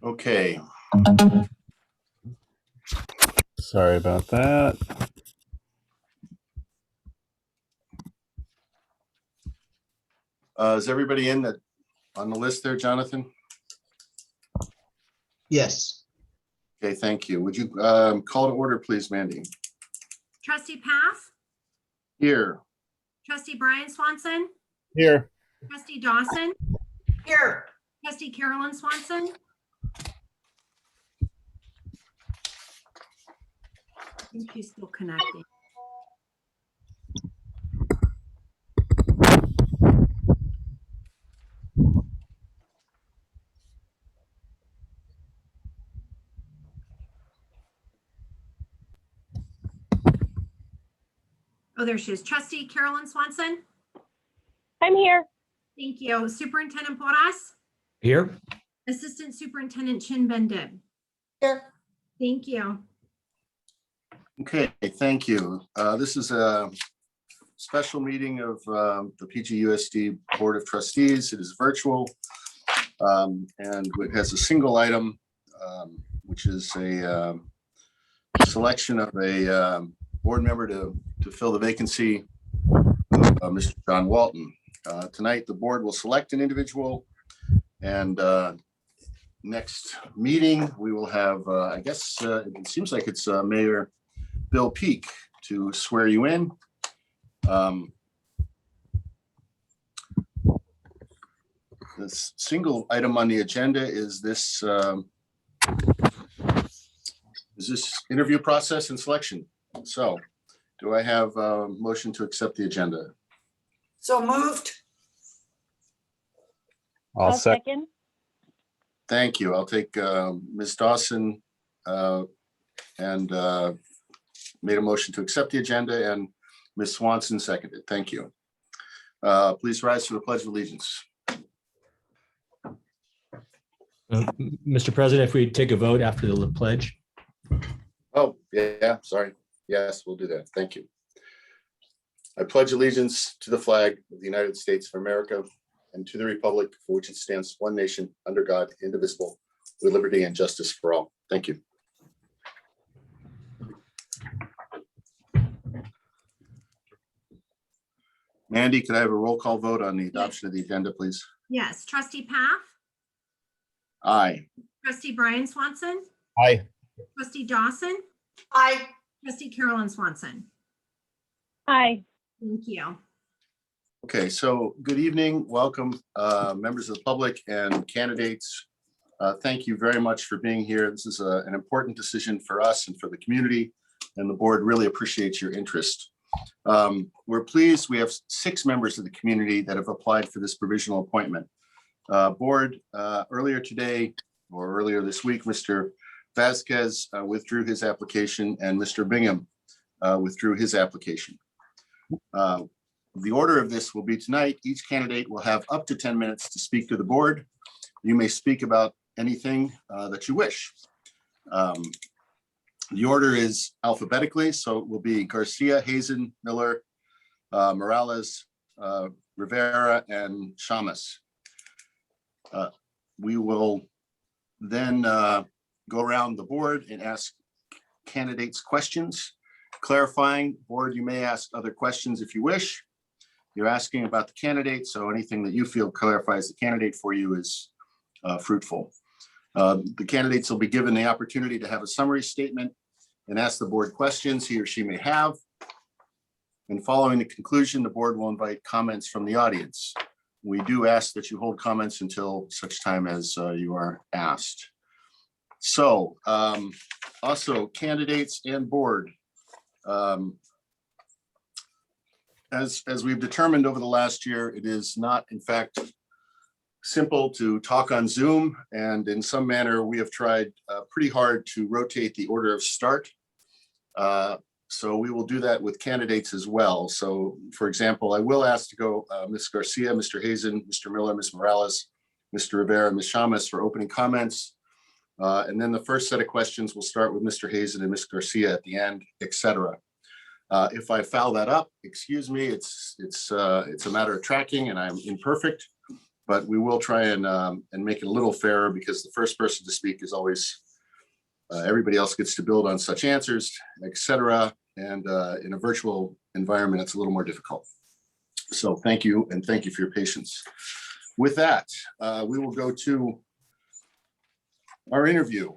Okay. Sorry about that. Is everybody on the list there, Jonathan? Yes. Okay, thank you. Would you call to order, please, Mandy? Trustee Path, Here. Trustee Brian Swanson, Here. Trustee Dawson, Here. Trustee Carolyn Swanson. I think she's still connecting. Oh, there she is. Trustee Carolyn Swanson. I'm here. Thank you. Superintendent Porras. Here. Assistant Superintendent Chin Bendib. Here. Thank you. Okay, thank you. This is a special meeting of the PGUSD Board of Trustees. It is virtual and it has a single item, which is a selection of a board member to fill the vacancy of Mr. John Walton. Tonight, the board will select an individual, and next meeting, we will have, I guess, it seems like it's Mayor Bill Peak to swear you in. This single item on the agenda is this interview process and selection. So do I have a motion to accept the agenda? So moved. I'll second. Thank you. I'll take Ms. Dawson and made a motion to accept the agenda, and Ms. Swanson seconded. Thank you. Please rise for the Pledge of Allegiance. Mr. President, if we take a vote after the pledge. Oh, yeah, sorry. Yes, we'll do that. Thank you. I pledge allegiance to the flag of the United States of America and to the republic for which it stands, one nation, under God, indivisible, with liberty and justice for all. Thank you. Mandy, could I have a roll call vote on the adoption of the agenda, please? Yes. Trustee Path, Aye. Trustee Brian Swanson, Aye. Trustee Dawson, Aye. Trustee Carolyn Swanson. Hi. Thank you. Okay, so good evening. Welcome, members of the public and candidates. Thank you very much for being here. This is an important decision for us and for the community, and the board really appreciates your interest. We're pleased we have 6 members of the community that have applied for this provisional appointment. Board, earlier today or earlier this week, Mr. Vasquez withdrew his application and Mr. Bingham withdrew his application. The order of this will be tonight. Each candidate will have up to 10 minutes to speak to the board. You may speak about anything that you wish. The order is alphabetically, so it will be Garcia, Hazen, Miller, Morales, Rivera, and Shamas. We will then go around the board and ask candidates questions. Clarifying, board, you may ask other questions if you wish. You're asking about the candidate, so anything that you feel clarifies the candidate for you is fruitful. The candidates will be given the opportunity to have a summary statement and ask the board questions he or she may have. And following the conclusion, the board will invite comments from the audience. We do ask that you hold comments until such time as you are asked. So also candidates and board. As we've determined over the last year, it is not, in fact, simple to talk on Zoom, and in some manner, we have tried pretty hard to rotate the order of start. So we will do that with candidates as well. So, for example, I will ask to go Ms. Garcia, Mr. Hazen, Mr. Miller, Ms. Morales, Mr. Rivera, Ms. Shamas for opening comments. And then the first set of questions will start with Mr. Hazen and Ms. Garcia at the end, etc. If I foul that up, excuse me, it's a matter of tracking and I'm imperfect, but we will try and make it a little fairer because the first person to speak is always, everybody else gets to build on such answers, etc. And in a virtual environment, it's a little more difficult. So thank you, and thank you for your patience. With that, we will go to our interview.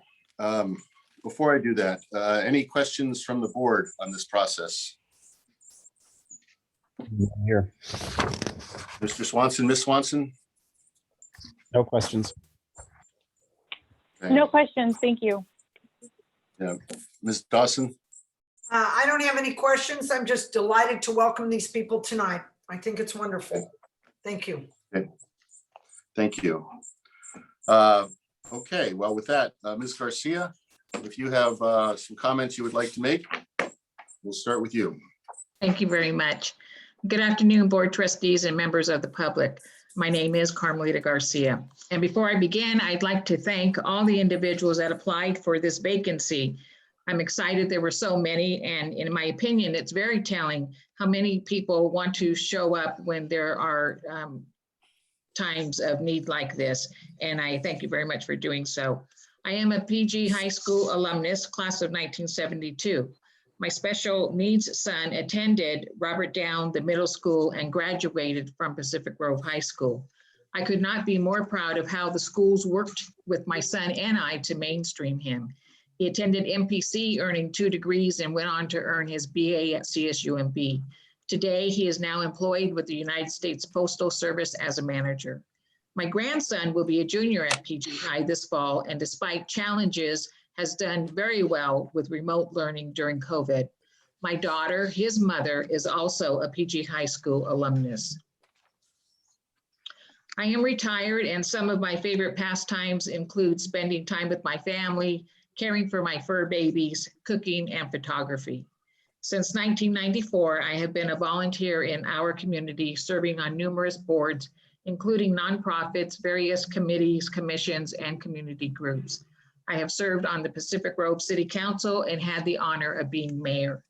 Before I do that, any questions from the board on this process? Here. Mr. Swanson, Ms. Swanson? No questions. Okay. No questions. Thank you. Yeah. Ms. Dawson? I don't have any questions. I'm just delighted to welcome these people tonight. I think it's wonderful. Thank you. Okay. Thank you. Okay, well, with that, Ms. Garcia, if you have some comments you would like to make, we'll start with you. Thank you very much. Good afternoon, board trustees and members of the public. My name is Carmelita Garcia. And before I begin, I'd like to thank all the individuals that applied for this vacancy. I'm excited there were so many, and in my opinion, it's very telling how many people want to show up when there are times of need like this. And I thank you very much for doing so. I am a PG High School alumnus, class of 1972. My special needs son attended Robert Down, the middle school, and graduated from Pacific Grove High School. I could not be more proud of how the schools worked with my son and I to mainstream him. He attended MPC, earning 2 degrees, and went on to earn his BA at CSUMB. Today, he is now employed with the United States Postal Service as a manager. My grandson will be a junior at PG High this fall, and despite challenges, has done very well with remote learning during COVID. My daughter, his mother, is also a PG High School alumnus. I am retired, and some of my favorite pastimes include spending time with my family, caring for my fur babies, cooking, and photography. Since 1994, I have been a volunteer in our community, serving on numerous boards, including nonprofits, various committees, commissions, and community groups. I have served on the Pacific Grove City Council and had the honor of being mayor.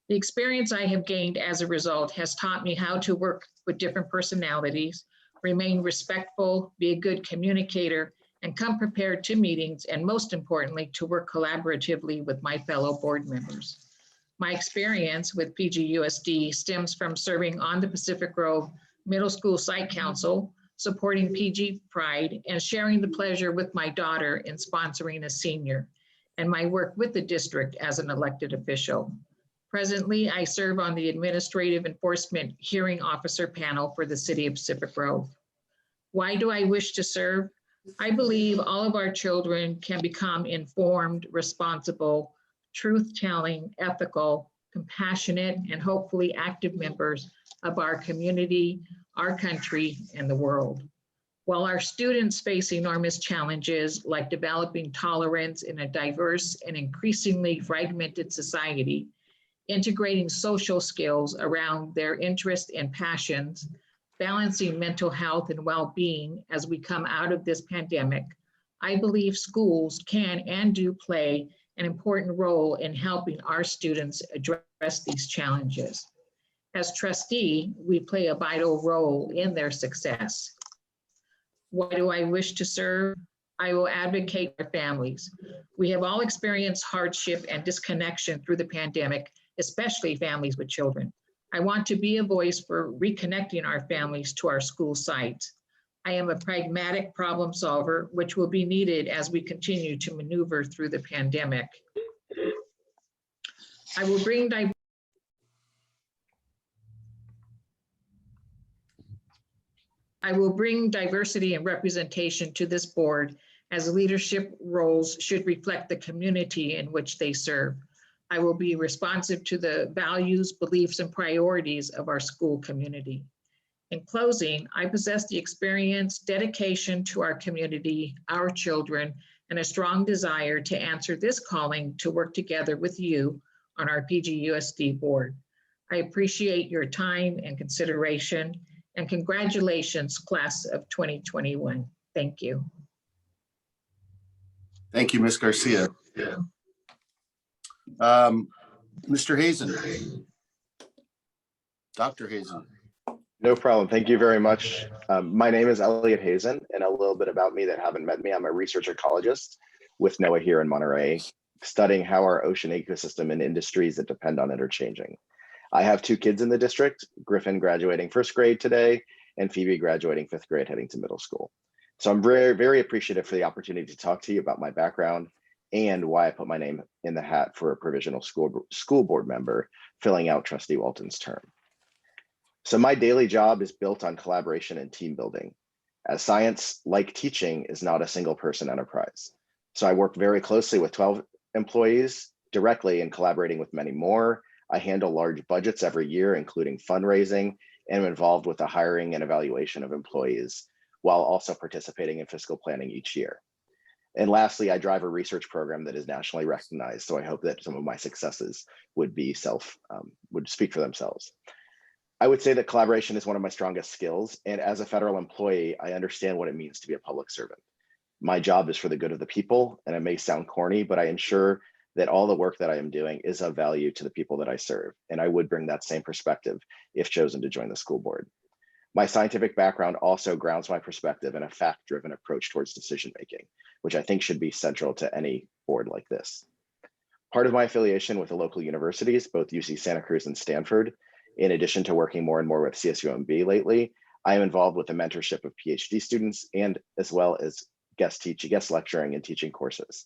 The experience I have gained as a result has taught me how to work with different personalities, remain respectful, be a good communicator, and come prepared to meetings, and most importantly, to work collaboratively with my fellow board members. My experience with PGUSD stems from serving on the Pacific Grove Middle School Site Council, supporting PG Pride, and sharing the pleasure with my daughter in sponsoring a senior, and my work with the district as an elected official. Presently, I serve on the Administrative Enforcement Hearing Officer panel for the City of Pacific Grove. Why do I wish to serve? I believe all of our children can become informed, responsible, truth-telling, ethical, compassionate, and hopefully active members of our community, our country, and the world. While our students face enormous challenges like developing tolerance in a diverse and increasingly fragmented society, integrating social skills around their interests and passions, balancing mental health and well-being as we come out of this pandemic, I believe schools can and do play an important role in helping our students address these challenges. As trustee, we play a vital role in their success. Why do I wish to serve? I will advocate for families. We have all experienced hardship and disconnection through the pandemic, especially families with children. I want to be a voice for reconnecting our families to our school sites. I am a pragmatic problem solver, which will be needed as we continue to maneuver through the pandemic. I will bring diversity and representation to this board, as leadership roles should reflect the community in which they serve. I will be responsive to the values, beliefs, and priorities of our school community. In closing, I possess the experience, dedication to our community, our children, and a strong desire to answer this calling to work together with you on our PGUSD board. I appreciate your time and consideration, and congratulations, class of 2021. Thank you. Thank you, Ms. Garcia. Mr. Hazen. Dr. Hazen. No problem. Thank you very much. My name is Elliot Hazen, and a little bit about me that haven't met me. I'm a research ecologist with NOAA here in Monterey, studying how our ocean ecosystem and industries that depend on it are changing. I have 2 kids in the district, Griffin graduating 1st grade today, and Phoebe graduating 5th grade heading to middle school. So I'm very, very appreciative for the opportunity to talk to you about my background and why I put my name in the hat for a provisional school board member filling out Trustee Walton's term. So my daily job is built on collaboration and team building, as science, like teaching, is not a single person enterprise. So I work very closely with 12 employees directly and collaborating with many more. I handle large budgets every year, including fundraising, and am involved with the hiring and evaluation of employees, while also participating in fiscal planning each year. And lastly, I drive a research program that is nationally recognized. So I hope that some of my successes would speak for themselves. I would say that collaboration is one of my strongest skills. And as a federal employee, I understand what it means to be a public servant. My job is for the good of the people, and it may sound corny, but I ensure that all the work that I am doing is of value to the people that I serve. And I would bring that same perspective if chosen to join the school board. My scientific background also grounds my perspective in a fact-driven approach towards decision-making, which I think should be central to any board like this. Part of my affiliation with the local universities, both UC Santa Cruz and Stanford, in addition to working more and more with CSUMB lately, I am involved with the mentorship of PhD students and as well as guest lecturing and teaching courses.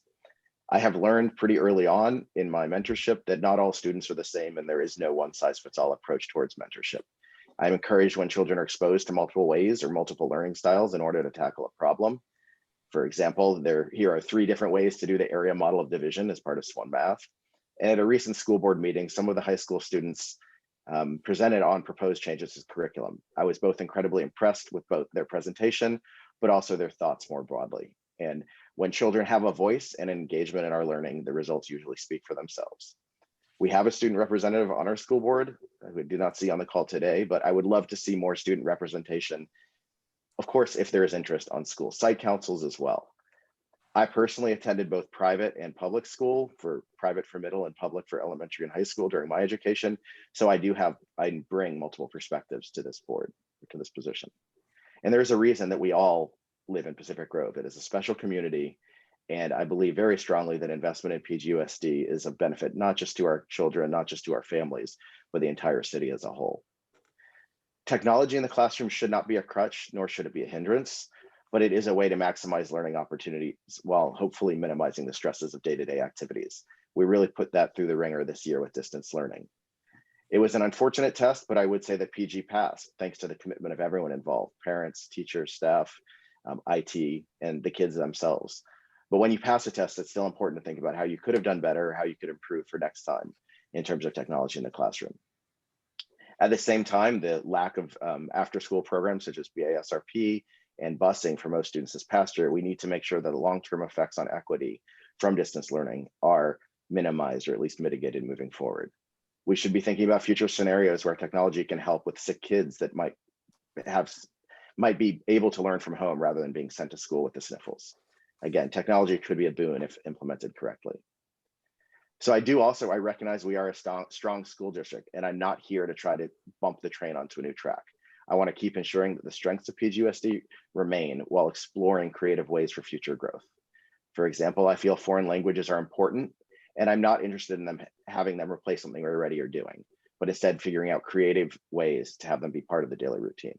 I have learned pretty early on in my mentorship that not all students are the same and there is no one-size-fits-all approach towards mentorship. I'm encouraged when children are exposed to multiple ways or multiple learning styles in order to tackle a problem. For example, here are 3 different ways to do the area model of division as part of SWAN math. And at a recent school board meeting, some of the high school students presented on proposed changes to curriculum. I was both incredibly impressed with both their presentation, but also their thoughts more broadly. And when children have a voice and engagement in our learning, the results usually speak for themselves. We have a student representative on our school board who we do not see on the call today, but I would love to see more student representation, of course, if there is interest on school site councils as well. I personally attended both private and public school, for private for middle and public for elementary and high school during my education. So I bring multiple perspectives to this board, to this position. And there's a reason that we all live in Pacific Grove. It is a special community. And I believe very strongly that investment in PGUSD is a benefit, not just to our children, not just to our families, but the entire city as a whole. Technology in the classroom should not be a crutch, nor should it be a hindrance, but it is a way to maximize learning opportunities while hopefully minimizing the stresses of day-to-day activities. We really put that through the ringer this year with distance learning. It was an unfortunate test, but I would say that PG passed thanks to the commitment of everyone involved, parents, teachers, staff, IT, and the kids themselves. But when you pass a test, it's still important to think about how you could have done better, how you could improve for next time in terms of technology in the classroom. At the same time, the lack of after-school programs such as BASRP and busing for most students this past year, we need to make sure that the long-term effects on equity from distance learning are minimized or at least mitigated moving forward. We should be thinking about future scenarios where technology can help with sick kids that might be able to learn from home rather than being sent to school with the sniffles. Again, technology could be a boon if implemented correctly. So I recognize we are a strong school district, and I'm not here to try to bump the train onto a new track. I want to keep ensuring that the strengths of PGUSD remain while exploring creative ways for future growth. For example, I feel foreign languages are important, and I'm not interested in having them replace something we already are doing, but instead figuring out creative ways to have them be part of the daily routine.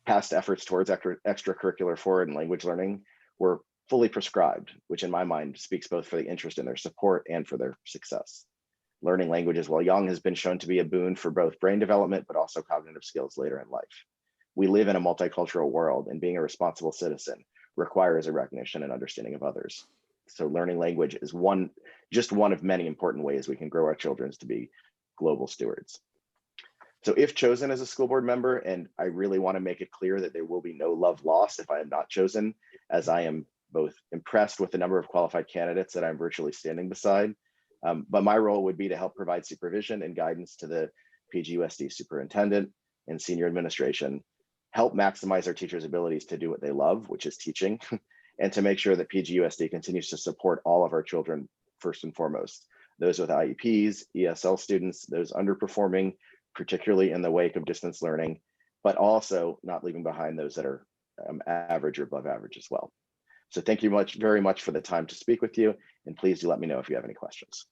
Past efforts towards extracurricular foreign language learning were fully prescribed, which in my mind speaks both for the interest in their support and for their success. Learning languages while young has been shown to be a boon for both brain development, but also cognitive skills later in life. We live in a multicultural world, and being a responsible citizen requires a recognition and understanding of others. So learning language is just one of many important ways we can grow our children to be global stewards. So if chosen as a school board member, and I really want to make it clear that there will be no love lost if I am not chosen, as I am both impressed with the number of qualified candidates that I'm virtually standing beside, but my role would be to help provide supervision and guidance to the PGUSD superintendent and senior administration, help maximize our teachers' abilities to do what they love, which is teaching, and to make sure that PGUSD continues to support all of our children first and foremost, those with IEPs, ESL students, those underperforming, particularly in the wake of distance learning, but also not leaving behind those that are average or above average as well. So thank you very much for the time to speak with you, and please do let me know if you have any questions.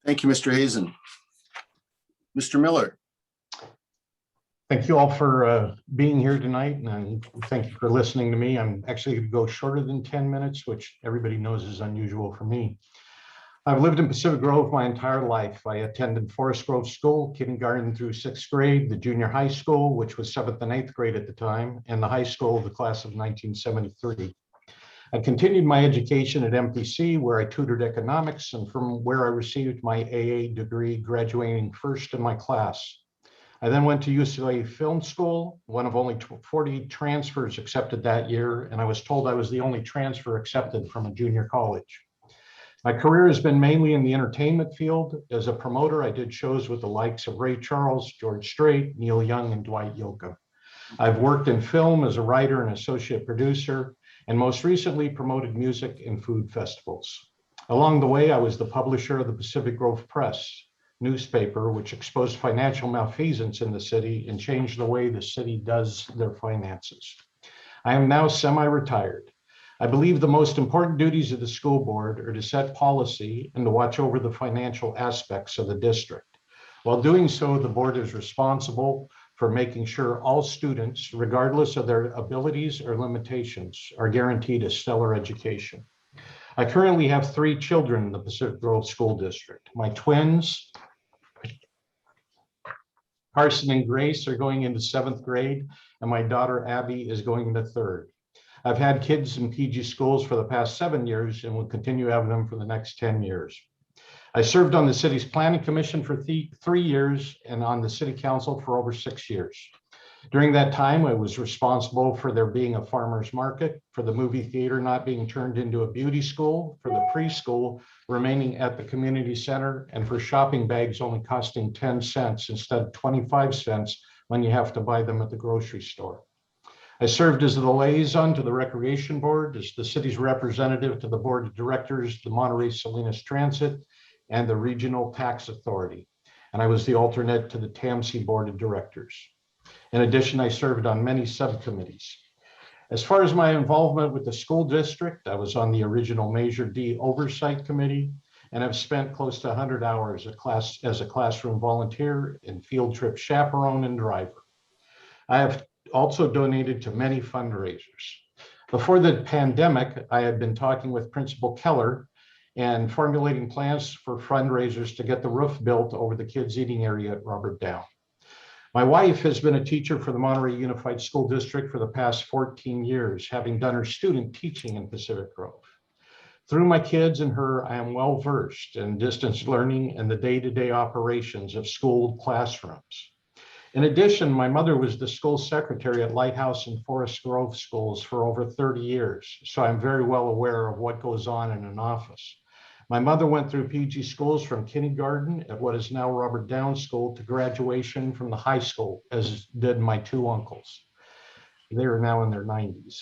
Thank you, Mr. Hazen. Mr. Miller. Thank you all for being here tonight, and thank you for listening to me. I'm actually going to go shorter than 10 minutes, which everybody knows is unusual for me. I've lived in Pacific Grove my entire life. I attended Forest Grove School, kindergarten through 6th grade, the junior high school, which was 7th and 8th grade at the time, and the high school, the class of 1973. I continued my education at MPC, where I tutored economics, and from where I received my AA degree, graduating first in my class. I then went to UCLA Film School, one of only 40 transfers accepted that year, and I was told I was the only transfer accepted from a junior college. My career has been mainly in the entertainment field. As a promoter, I did shows with the likes of Ray Charles, George Strait, Neil Young, and Dwight Yoakam. I've worked in film as a writer and associate producer, and most recently promoted music and food festivals. Along the way, I was the publisher of the Pacific Grove Press newspaper, which exposed financial malfeasance in the city and changed the way the city does their finances. I am now semi-retired. I believe the most important duties of the school board are to set policy and to watch over the financial aspects of the district. While doing so, the board is responsible for making sure all students, regardless of their abilities or limitations, are guaranteed a stellar education. I currently have 3 children in the Pacific Grove School District. My twins, Carson and Grace, are going into 7th grade, and my daughter Abby is going into 3rd. I've had kids in PG schools for the past 7 years and will continue having them for the next 10 years. I served on the city's planning commission for 3 years and on the city council for over 6 years. During that time, I was responsible for there being a farmer's market, for the movie theater not being turned into a beauty school, for the preschool remaining at the community center, and for shopping bags only costing 10 cents instead of 25 cents when you have to buy them at the grocery store. I served as the liaison to the Recreation Board, as the city's representative to the Board of Directors, the Monterey Salinas Transit, and the Regional Tax Authority. And I was the alternate to the TAMC Board of Directors. In addition, I served on many subcommittees. As far as my involvement with the school district, I was on the original Measure D Oversight Committee, and I've spent close to 100 hours as a classroom volunteer and field trip chaperone and driver. I have also donated to many fundraisers. Before the pandemic, I had been talking with Principal Keller and formulating plans for fundraisers to get the roof built over the kids' eating area at Robert Down. My wife has been a teacher for the Monterey Unified School District for the past 14 years, having done her student teaching in Pacific Grove. Through my kids and her, I am well versed in distance learning and the day-to-day operations of school classrooms. In addition, my mother was the school secretary at Lighthouse and Forest Grove schools for over 30 years, so I'm very well aware of what goes on in an office. My mother went through PG schools from kindergarten at what is now Robert Down School to graduation from the high school, as did my 2 uncles. They are now in their 90s.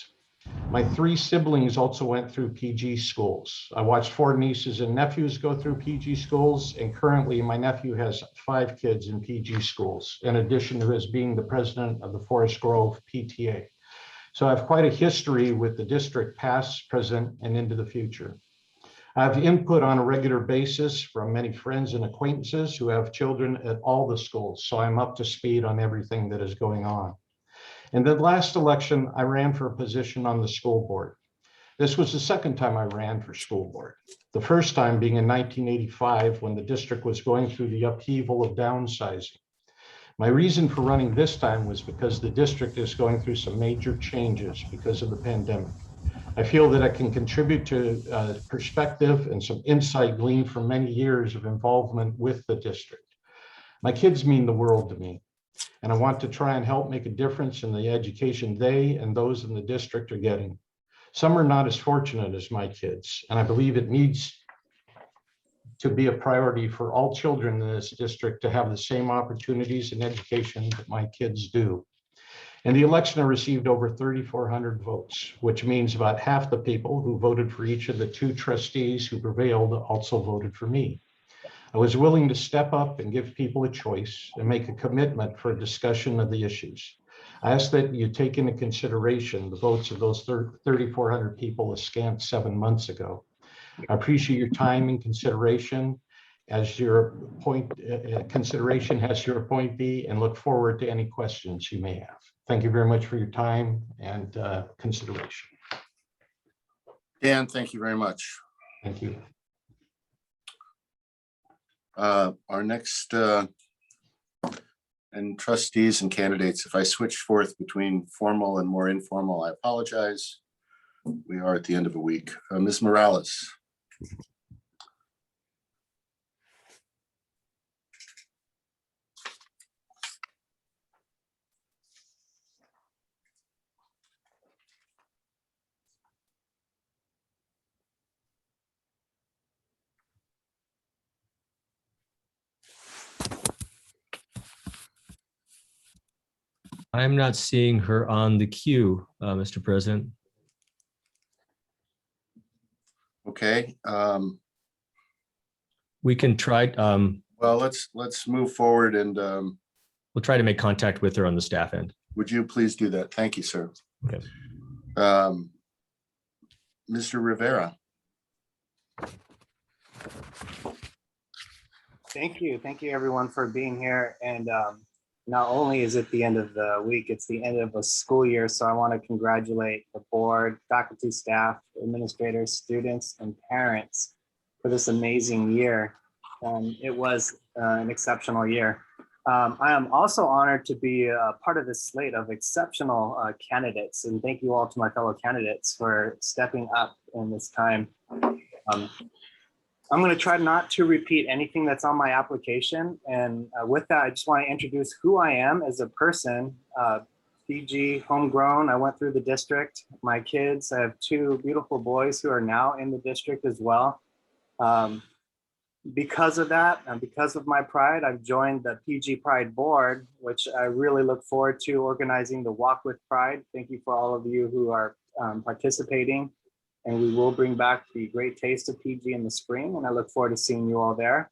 My 3 siblings also went through PG schools. I watched 4 nieces and nephews go through PG schools, and currently my nephew has 5 kids in PG schools, in addition to his being the president of the Forest Grove PTA. So I have quite a history with the district, past, present, and into the future. I have input on a regular basis from many friends and acquaintances who have children at all the schools, so I'm up to speed on everything that is going on. In the last election, I ran for a position on the school board. This was the second time I ran for school board. The first time being in 1985 when the district was going through the upheaval of downsizing. My reason for running this time was because the district is going through some major changes because of the pandemic. I feel that I can contribute to perspective and some insight gleaned from many years of involvement with the district. My kids mean the world to me, and I want to try and help make a difference in the education they and those in the district are getting. Some are not as fortunate as my kids, and I believe it needs to be a priority for all children in this district to have the same opportunities and education that my kids do. In the election, I received over 3,400 votes, which means about half the people who voted for each of the 2 trustees who prevailed also voted for me. I was willing to step up and give people a choice and make a commitment for a discussion of the issues. I ask that you take into consideration the votes of those 3,400 people a scant 7 months ago. I appreciate your time and consideration as your consideration as your appointee, and look forward to any questions you may have. Thank you very much for your time and consideration. Dan, thank you very much. Thank you. Our next and trustees and candidates, if I switch forth between formal and more informal, I apologize. We are at the end of a week. Ms. Morales. I'm not seeing her on the queue, Mr. President. Okay. We can try, Well, let's move forward and we'll try to make contact with her on the staff end. would you please do that? Thank you, sir. Okay. Mr. Rivera. Thank you. Thank you, everyone, for being here. And not only is it the end of the week, it's the end of a school year. So I want to congratulate the board, faculty, staff, administrators, students, and parents for this amazing year. It was an exceptional year. I am also honored to be a part of this slate of exceptional candidates. And thank you all to my fellow candidates for stepping up in this time. I'm going to try not to repeat anything that's on my application. And with that, I just want to introduce who I am as a person. PG, homegrown. I went through the district. My kids, I have 2 beautiful boys who are now in the district as well. Because of that, and because of my pride, I've joined the PG Pride Board, which I really look forward to organizing the Walk with Pride. Thank you for all of you who are participating. And we will bring back the great taste of PG in the spring, and I look forward to seeing you all there.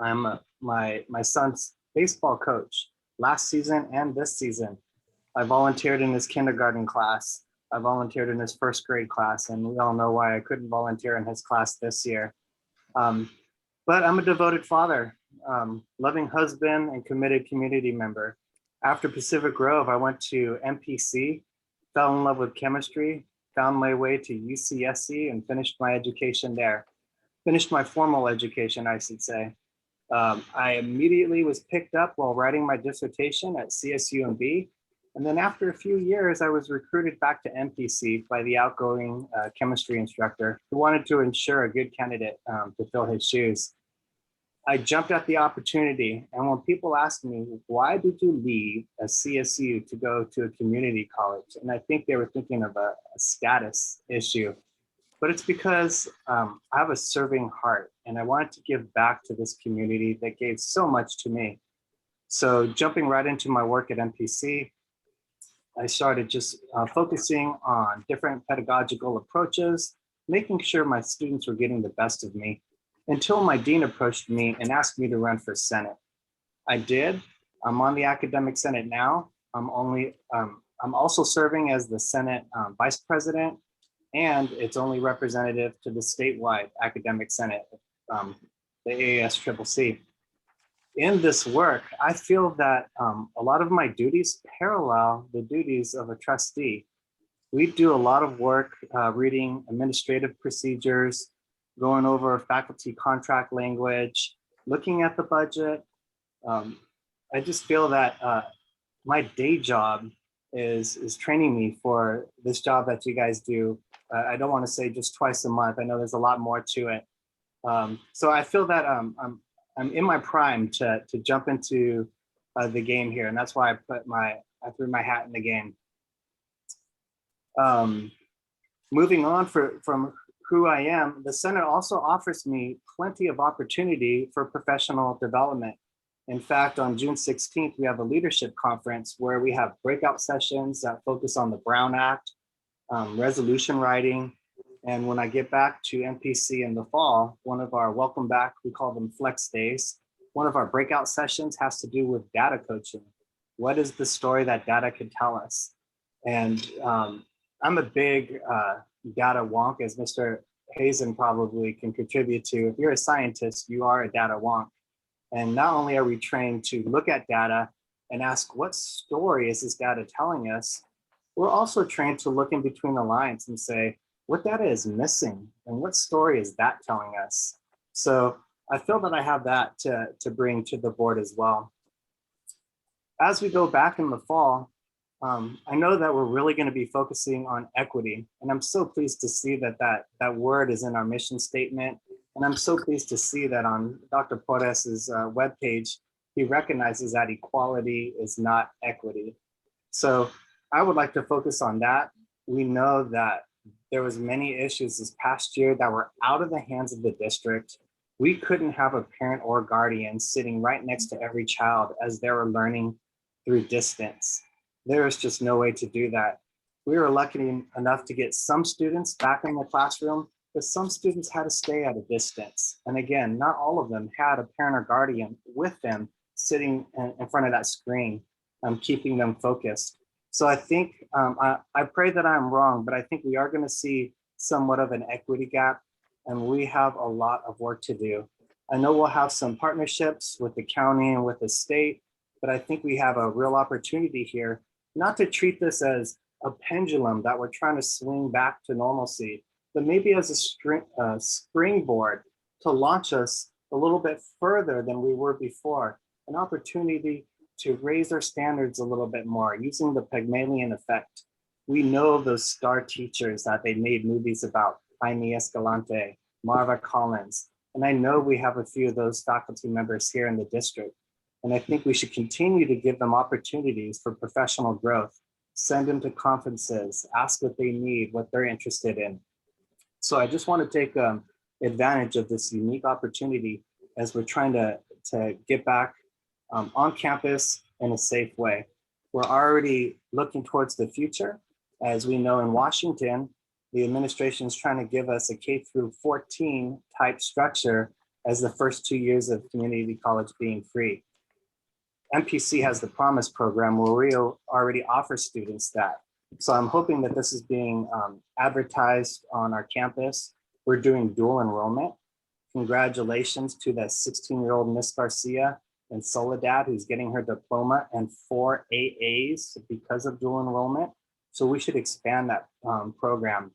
I'm my son's baseball coach last season and this season. I volunteered in his kindergarten class. I volunteered in his 1st grade class, and we all know why I couldn't volunteer in his class this year. But I'm a devoted father, loving husband, and committed community member. After Pacific Grove, I went to MPC, fell in love with chemistry, found my way to UCSC, and finished my education there. Finished my formal education, I should say. I immediately was picked up while writing my dissertation at CSUMB. And then after a few years, I was recruited back to MPC by the outgoing chemistry instructor who wanted to ensure a good candidate to fill his shoes. I jumped at the opportunity. And when people ask me, why did you leave a CSU to go to a community college? And I think they were thinking of a status issue, but it's because I have a serving heart and I wanted to give back to this community that gave so much to me. So jumping right into my work at MPC, I started just focusing on different pedagogical approaches, making sure my students were getting the best of me, until my dean approached me and asked me to run for Senate. I did. I'm on the academic Senate now. I'm also serving as the Senate Vice President, and it's only representative to the statewide academic Senate, the AASCCC. In this work, I feel that a lot of my duties parallel the duties of a trustee. We do a lot of work reading administrative procedures, going over faculty contract language, looking at the budget. I just feel that my day job is training me for this job that you guys do. I don't want to say just twice a month. I know there's a lot more to it. So I feel that I'm in my prime to jump into the game here, and that's why I threw my hat in the game. Moving on from who I am, the Senate also offers me plenty of opportunity for professional development. In fact, on June 16th, we have a leadership conference where we have breakout sessions that focus on the Brown Act, resolution writing, And when I get back to MPC in the fall, one of our welcome back, we call them flex days, one of our breakout sessions has to do with data coaching. What is the story that data could tell us? And I'm a big data wonk, as Mr. Hazen probably can contribute to. If you're a scientist, you are a data wonk. And not only are we trained to look at data and ask, what story is this data telling us? We're also trained to look in between the lines and say, what data is missing and what story is that telling us? So I feel that I have that to bring to the board as well. As we go back in the fall, I know that we're really going to be focusing on equity, and I'm so pleased to see that word is in our mission statement. And I'm so pleased to see that on Dr. Porres's webpage, he recognizes that equality is not equity. So I would like to focus on that. We know that there was many issues this past year that were out of the hands of the district. We couldn't have a parent or guardian sitting right next to every child as they were learning through distance. There is just no way to do that. We were lucky enough to get some students back in the classroom, but some students had to stay at a distance. And again, not all of them had a parent or guardian with them sitting in front of that screen, keeping them focused. So I think, I pray that I'm wrong, but I think we are going to see somewhat of an equity gap, and we have a lot of work to do. I know we'll have some partnerships with the county and with the state, but I think we have a real opportunity here, not to treat this as a pendulum that we're trying to swing back to normalcy, but maybe as a springboard to launch us a little bit further than we were before, an opportunity to raise our standards a little bit more using the Pygmalion effect. We know those star teachers that they made movies about, Jaime Escalante, Marva Collins, and I know we have a few of those faculty members here in the district. And I think we should continue to give them opportunities for professional growth, send them to conferences, ask what they need, what they're interested in. So I just want to take advantage of this unique opportunity as we're trying to get back on campus in a safe way. We're already looking towards the future. As we know in Washington, the administration is trying to give us a K through 14 type structure as the first 2 years of community college being free. MPC has the Promise program where we already offer students that. So I'm hoping that this is being advertised on our campus. We're doing dual enrollment. Congratulations to the 16-year-old Miss Garcia in Soledad, who's getting her diploma and 4 AAs because of dual enrollment. So we should expand that program.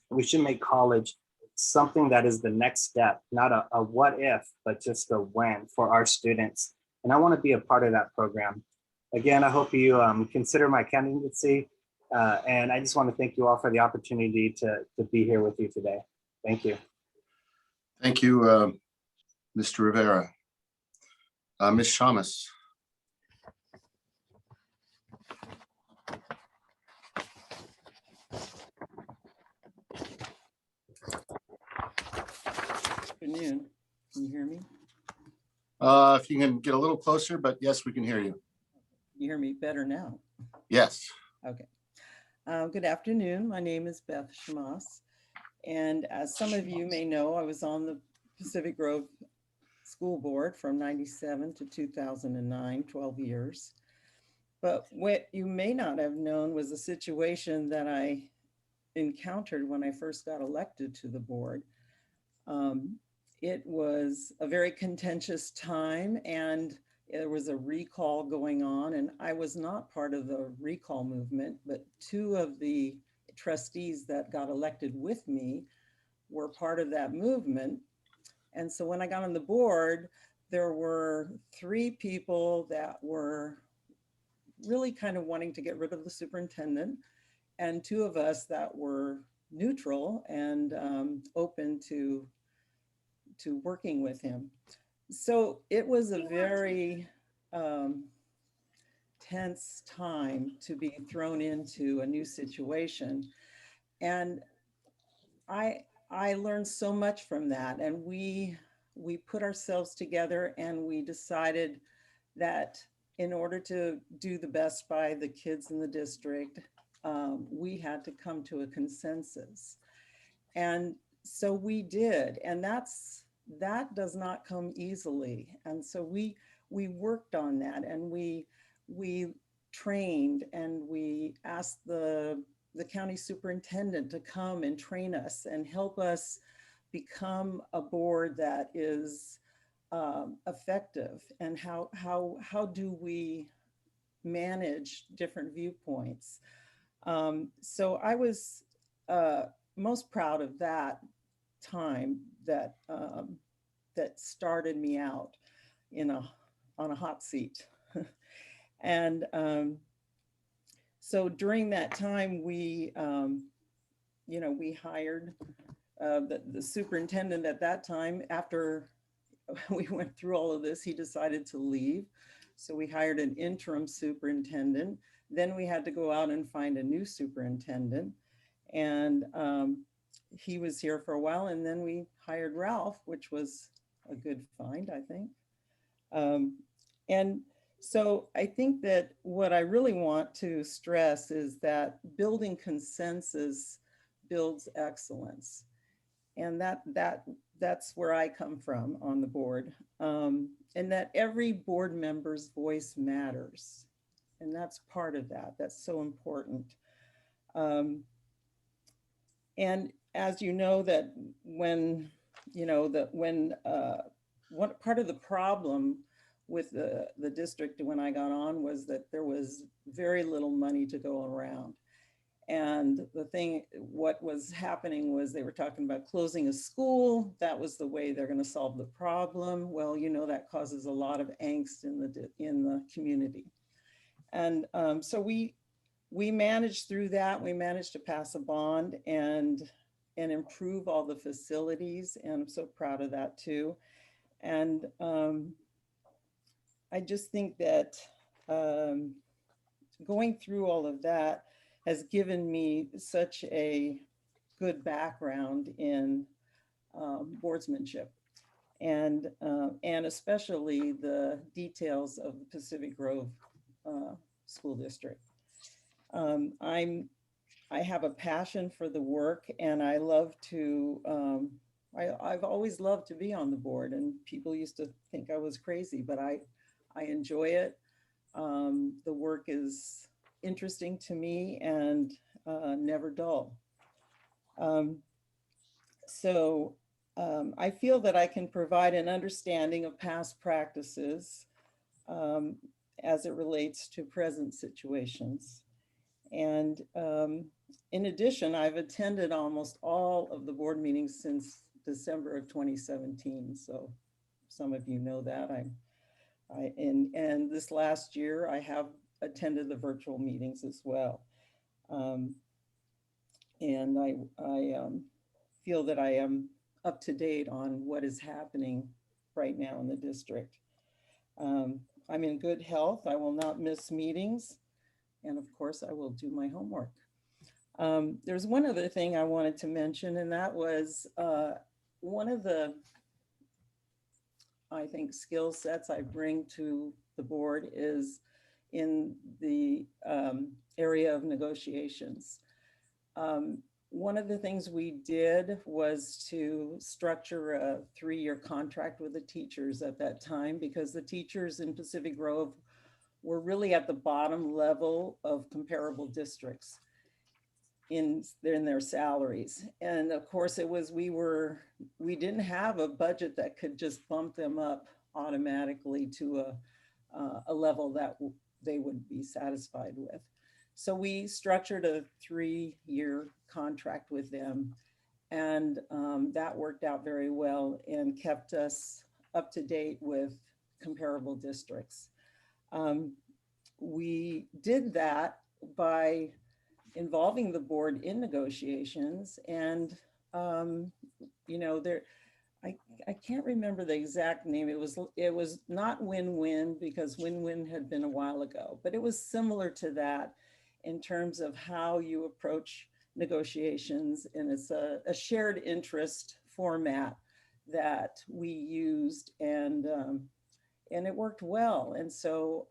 We should make college something that is the next step, not a what if, but just a when for our students. And I want to be a part of that program. Again, I hope you consider my candidacy. And I just want to thank you all for the opportunity to be here with you today. Thank you. Thank you, Mr. Rivera. Ms. Shamas. Afternoon. Can you hear me? If you can get a little closer, but yes, we can hear you. Can you hear me better now? Yes. Okay. Good afternoon. My name is Beth Shamas. And as some of you may know, I was on the Pacific Grove School Board from 97 to 2009, 12 years. But what you may not have known was a situation that I encountered when I first got elected to the board. It was a very contentious time, and there was a recall going on, and I was not part of the recall movement, but 2 of the trustees that got elected with me were part of that movement. And so when I got on the board, there were 3 people that were really kind of wanting to get rid of the superintendent, and 2 of us that were neutral and open to working with him. So it was a very tense time to be thrown into a new situation. And I learned so much from that. And we put ourselves together and we decided that in order to do the best by the kids in the district, we had to come to a consensus. And so we did, and that does not come easily. And so we worked on that, and we trained, and we asked the county superintendent to come and train us and help us become a board that is effective. And how do we manage different viewpoints? So I was most proud of that time that that started me out on a hot seat. And so during that time, we hired the superintendent at that time. After we went through all of this, he decided to leave. So we hired an interim superintendent. Then we had to go out and find a new superintendent. And he was here for a while, and then we hired Ralph, which was a good find, I think. And so I think that what I really want to stress is that building consensus builds excellence. And that's where I come from on the board. And that every board member's voice matters. And that's part of that. That's so important. And as you know, that when, one part of the problem with the district when I got on was that there was very little money to go around. And what was happening was they were talking about closing a school. That was the way they're going to solve the problem. Well, that causes a lot of angst in the community. And so we managed through that. We managed to pass a bond and improve all the facilities. And I'm so proud of that too. And I just think that going through all of that has given me such a good background in boardsmanship, and especially the details of the Pacific Grove School District. I have a passion for the work, and I love to, I've always loved to be on the board, and people used to think I was crazy, but I enjoy it. The work is interesting to me and never dull. So I feel that I can provide an understanding of past practices as it relates to present situations. And in addition, I've attended almost all of the board meetings since December of 2017. So some of you know that. And this last year, I have attended the virtual meetings as well. And I feel that I am up to date on what is happening right now in the district. I'm in good health. I will not miss meetings. And of course, I will do my homework. There's one other thing I wanted to mention, and that was one of the, I think, skill sets I bring to the board is in the area of negotiations. One of the things we did was to structure a 3-year contract with the teachers at that time, because the teachers in Pacific Grove were really at the bottom level of comparable districts in their salaries. And of course it was, we didn't have a budget that could just bump them up automatically to a level that they would be satisfied with. So we structured a 3-year contract with them, and that worked out very well and kept us up to date with comparable districts. We did that by involving the board in negotiations, and I can't remember the exact name. It was not win-win, because win-win had been a while ago, but it was similar to that in terms of how you approach negotiations. And it's a shared interest format that we used, and it worked well. And so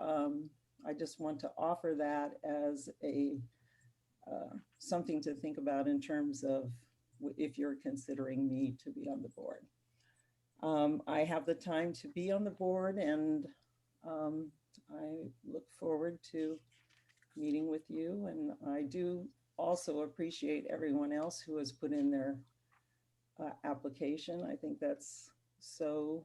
I just want to offer that as a something to think about in terms of if you're considering me to be on the board. I have the time to be on the board, and I look forward to meeting with you. And I do also appreciate everyone else who has put in their application. I think that's so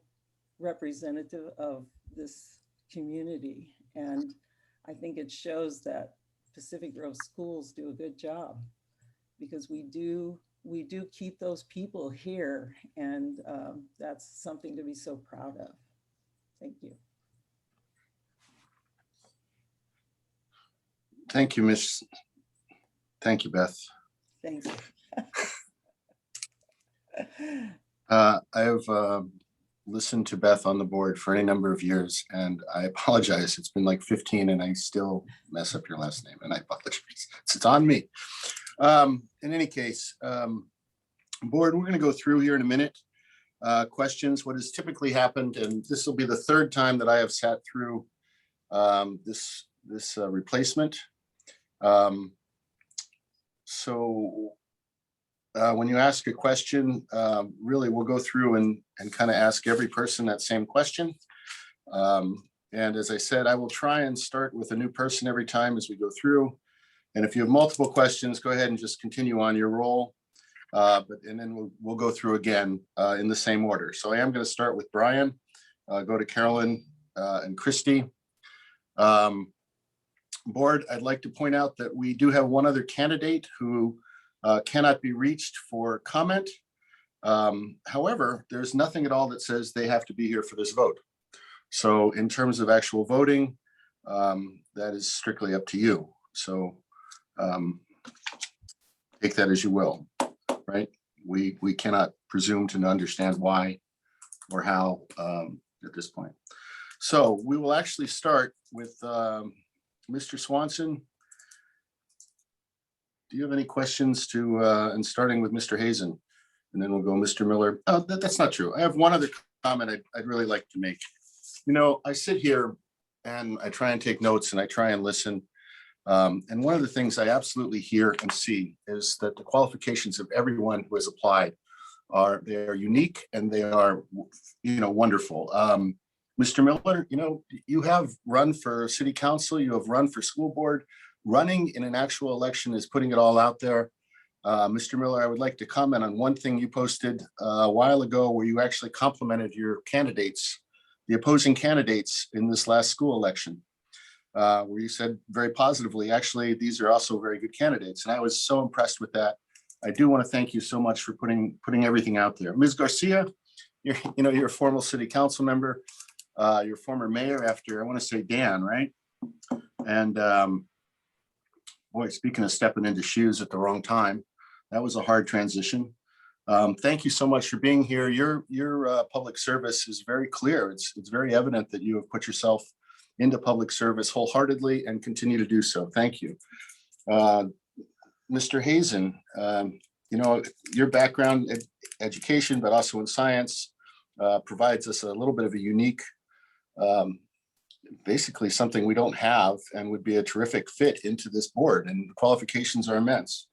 representative of this community. And I think it shows that Pacific Grove schools do a good job, because we do keep those people here, and that's something to be so proud of. Thank you. Thank you, Miss. Thank you, Beth. Thanks. I have listened to Beth on the board for any number of years, and I apologize. It's been like 15 and I still mess up your last name, and I apologize. It's on me. In any case, board, we're going to go through here in a minute. Questions, what has typically happened, and this will be the third time that I have sat through this replacement. So when you ask a question, really we'll go through and kind of ask every person that same question. And as I said, I will try and start with a new person every time as we go through. And if you have multiple questions, go ahead and just continue on your roll. And then we'll go through again in the same order. So I am going to start with Brian, go to Carolyn and Christy. Board, I'd like to point out that we do have one other candidate who cannot be reached for comment. However, there's nothing at all that says they have to be here for this vote. So in terms of actual voting, that is strictly up to you. So take that as you will, right? We cannot presume to understand why or how at this point. So we will actually start with Mr. Swanson. Do you have any questions to, and starting with Mr. Hazen, and then we'll go Mr. Miller. Oh, that's not true. I have one other comment I'd really like to make. You know, I sit here and I try and take notes and I try and listen. And one of the things I absolutely hear and see is that the qualifications of everyone who has applied they are unique and they are, you know, wonderful. Mr. Miller, you know, you have run for city council, you have run for school board. Running in an actual election is putting it all out there. Mr. Miller, I would like to comment on one thing you posted a while ago where you actually complimented your candidates, the opposing candidates in this last school election, where you said very positively, actually, these are also very good candidates. And I was so impressed with that. I do want to thank you so much for putting everything out there. Ms. Garcia, you're a former city council member, you're former mayor after, I want to say Dan, right? And boy, speaking of stepping into shoes at the wrong time, that was a hard transition. Thank you so much for being here. Your public service is very clear. It's very evident that you have put yourself into public service wholeheartedly and continue to do so. Thank you. Mr. Hazen, you know, your background in education, but also in science, provides us a little bit of a unique, basically something we don't have and would be a terrific fit into this board, and the qualifications are immense.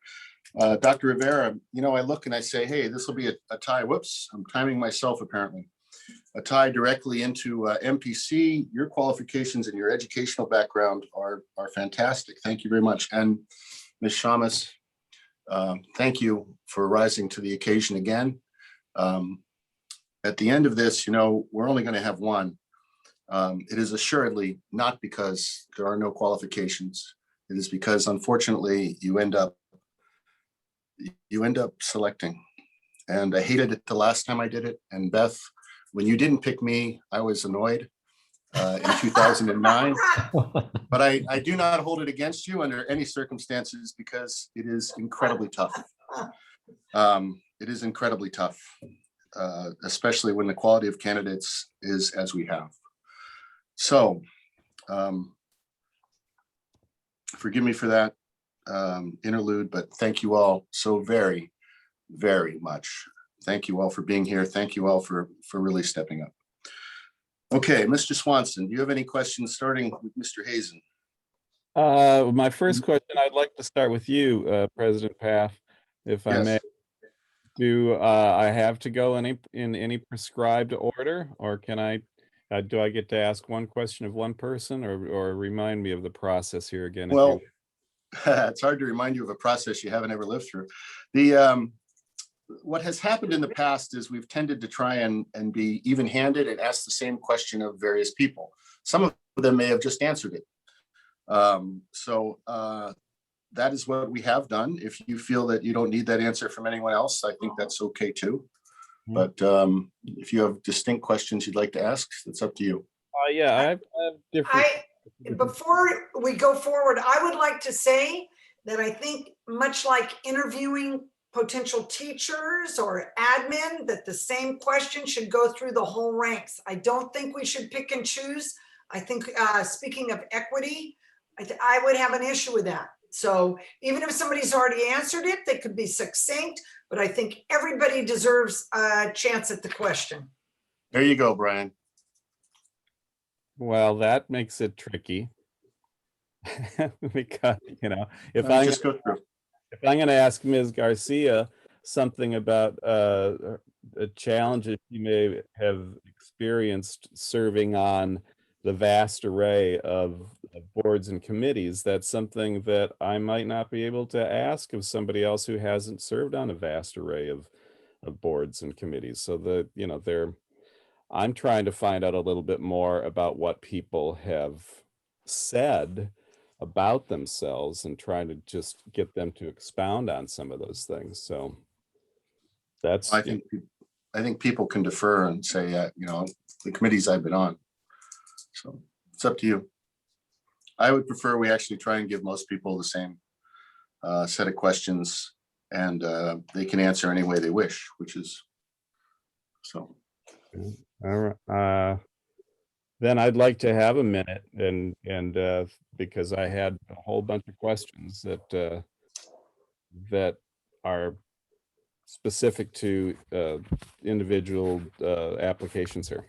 Dr. Rivera, you know, I look and I say, hey, this will be a tie. Whoops, I'm timing myself apparently. A tie directly into MPC. Your qualifications and your educational background are fantastic. Thank you very much. And Ms. Shamas, thank you for rising to the occasion again. At the end of this, you know, we're only going to have one. It is assuredly not because there are no qualifications. It is because, unfortunately, you end up selecting. And I hated it the last time I did it. And Beth, when you didn't pick me, I was annoyed in 2009. But I do not hold it against you under any circumstances, because it is incredibly tough. It is incredibly tough, especially when the quality of candidates is as we have. So forgive me for that interlude, but thank you all so very, very much. Thank you all for being here. Thank you all for really stepping up. Okay, Mr. Swanson, do you have any questions, starting with Mr. Hazen? My first question, I'd like to start with you, President Path, if I may. Do I have to go in any prescribed order, or can I, do I get to ask one question of one person, or remind me of the process here again? if Well, you- it's hard to remind you of a process you haven't ever lived through. The what has happened in the past is we've tended to try and be even-handed and ask the same question of various people. Some of them may have just answered it. That is what we have done. If you feel that you don't need that answer from anyone else, I think that's okay too. But if you have distinct questions you'd like to ask, it's up to you. Yeah, I have different. Before we go forward, I would like to say that I think much like interviewing potential teachers or admin, that the same question should go through the whole ranks. I don't think we should pick and choose. I think speaking of equity, I would have an issue with that. So even if somebody's already answered it, they could be succinct, but I think everybody deserves a chance at the question. There you go, Brian. Well, that makes it tricky. Because, if Let me I'm just go through. if I'm going to ask Ms. Garcia something about a challenge that she may have experienced serving on the vast array of boards and committees, that's something that I might not be able to ask of somebody else who hasn't served on a vast array of boards and committees. So I'm trying to find out a little bit more about what people have said about themselves and trying to just get them to expound on some of those things. So that's, I think people can defer and say, the committees I've been on. So it's up to you. I would prefer we actually try and give most people the same set of questions, and they can answer any way they wish, which is so. all right. Then I'd like to have a minute, and because I had a whole bunch of questions that are specific to individual applications here.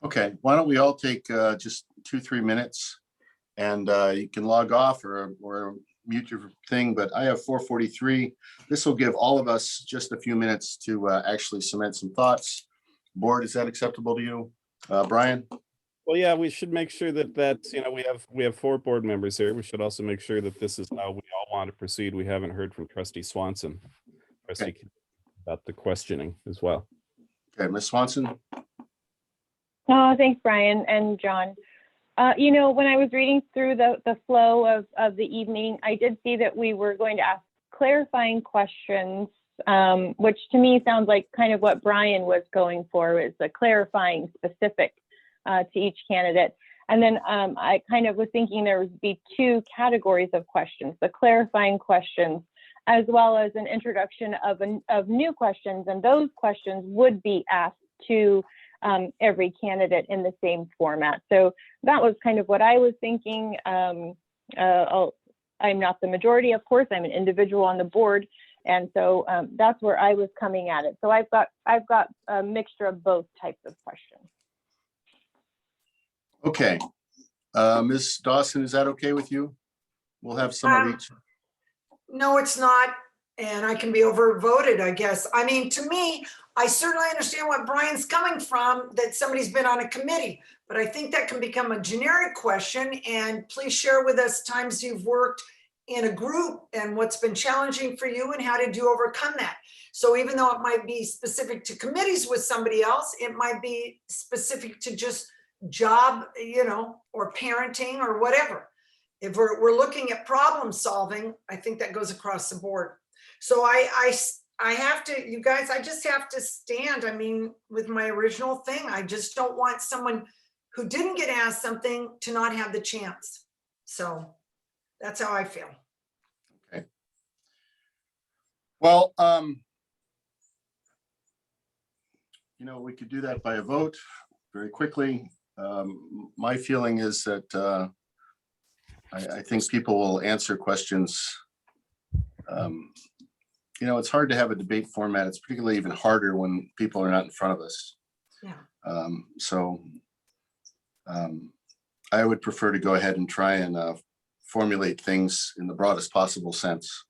Okay, why don't we all take just 2-3 minutes, and you can log off or mute your thing, but I have 4:43. This will give all of us just a few minutes to actually cement some thoughts. Board, is that acceptable to you? Brian? Well, yeah, we should make sure that's, we have 4 board members here. We should also make sure that this is how we all want to proceed. We haven't heard from Trustee Swanson. Okay. About the questioning as well. Okay, Ms. Swanson? Oh, thanks, Brian and John. When I was reading through the flow of the evening, I did see that we were going to ask clarifying questions, which to me sounds like kind of what Brian was going for, is the clarifying specific to each candidate. And then I kind of was thinking there would be 2 categories of questions: the clarifying questions, as well as an introduction of new questions. And those questions would be asked to every candidate in the same format. So that was kind of what I was thinking. I'm not the majority, of course. I'm an individual on the board, and so that's where I was coming at it. So I've got a mixture of both types of questions. Okay. Ms. Dawson, is that okay with you? We'll have some of each. No, it's not. And I can be overvoted, I guess. I mean, to me, I certainly understand what Brian's coming from, that somebody's been on a committee, but I think that can become a generic question. And please share with us times you've worked in a group and what's been challenging for you and how did you overcome that? So even though it might be specific to committees with somebody else, it might be specific to just job, or parenting or whatever. If we're looking at problem solving, I think that goes across the board. So I have to, you guys, I just have to stand, with my original thing. I just don't want someone who didn't get asked something to not have the chance. So that's how I feel. Okay. Well, we could do that by a vote very quickly. My feeling is that I think people will answer questions. It's hard to have a debate format. It's particularly even harder when people are not in front of us. Yeah. I would prefer to go ahead and try and formulate things in the broadest possible sense.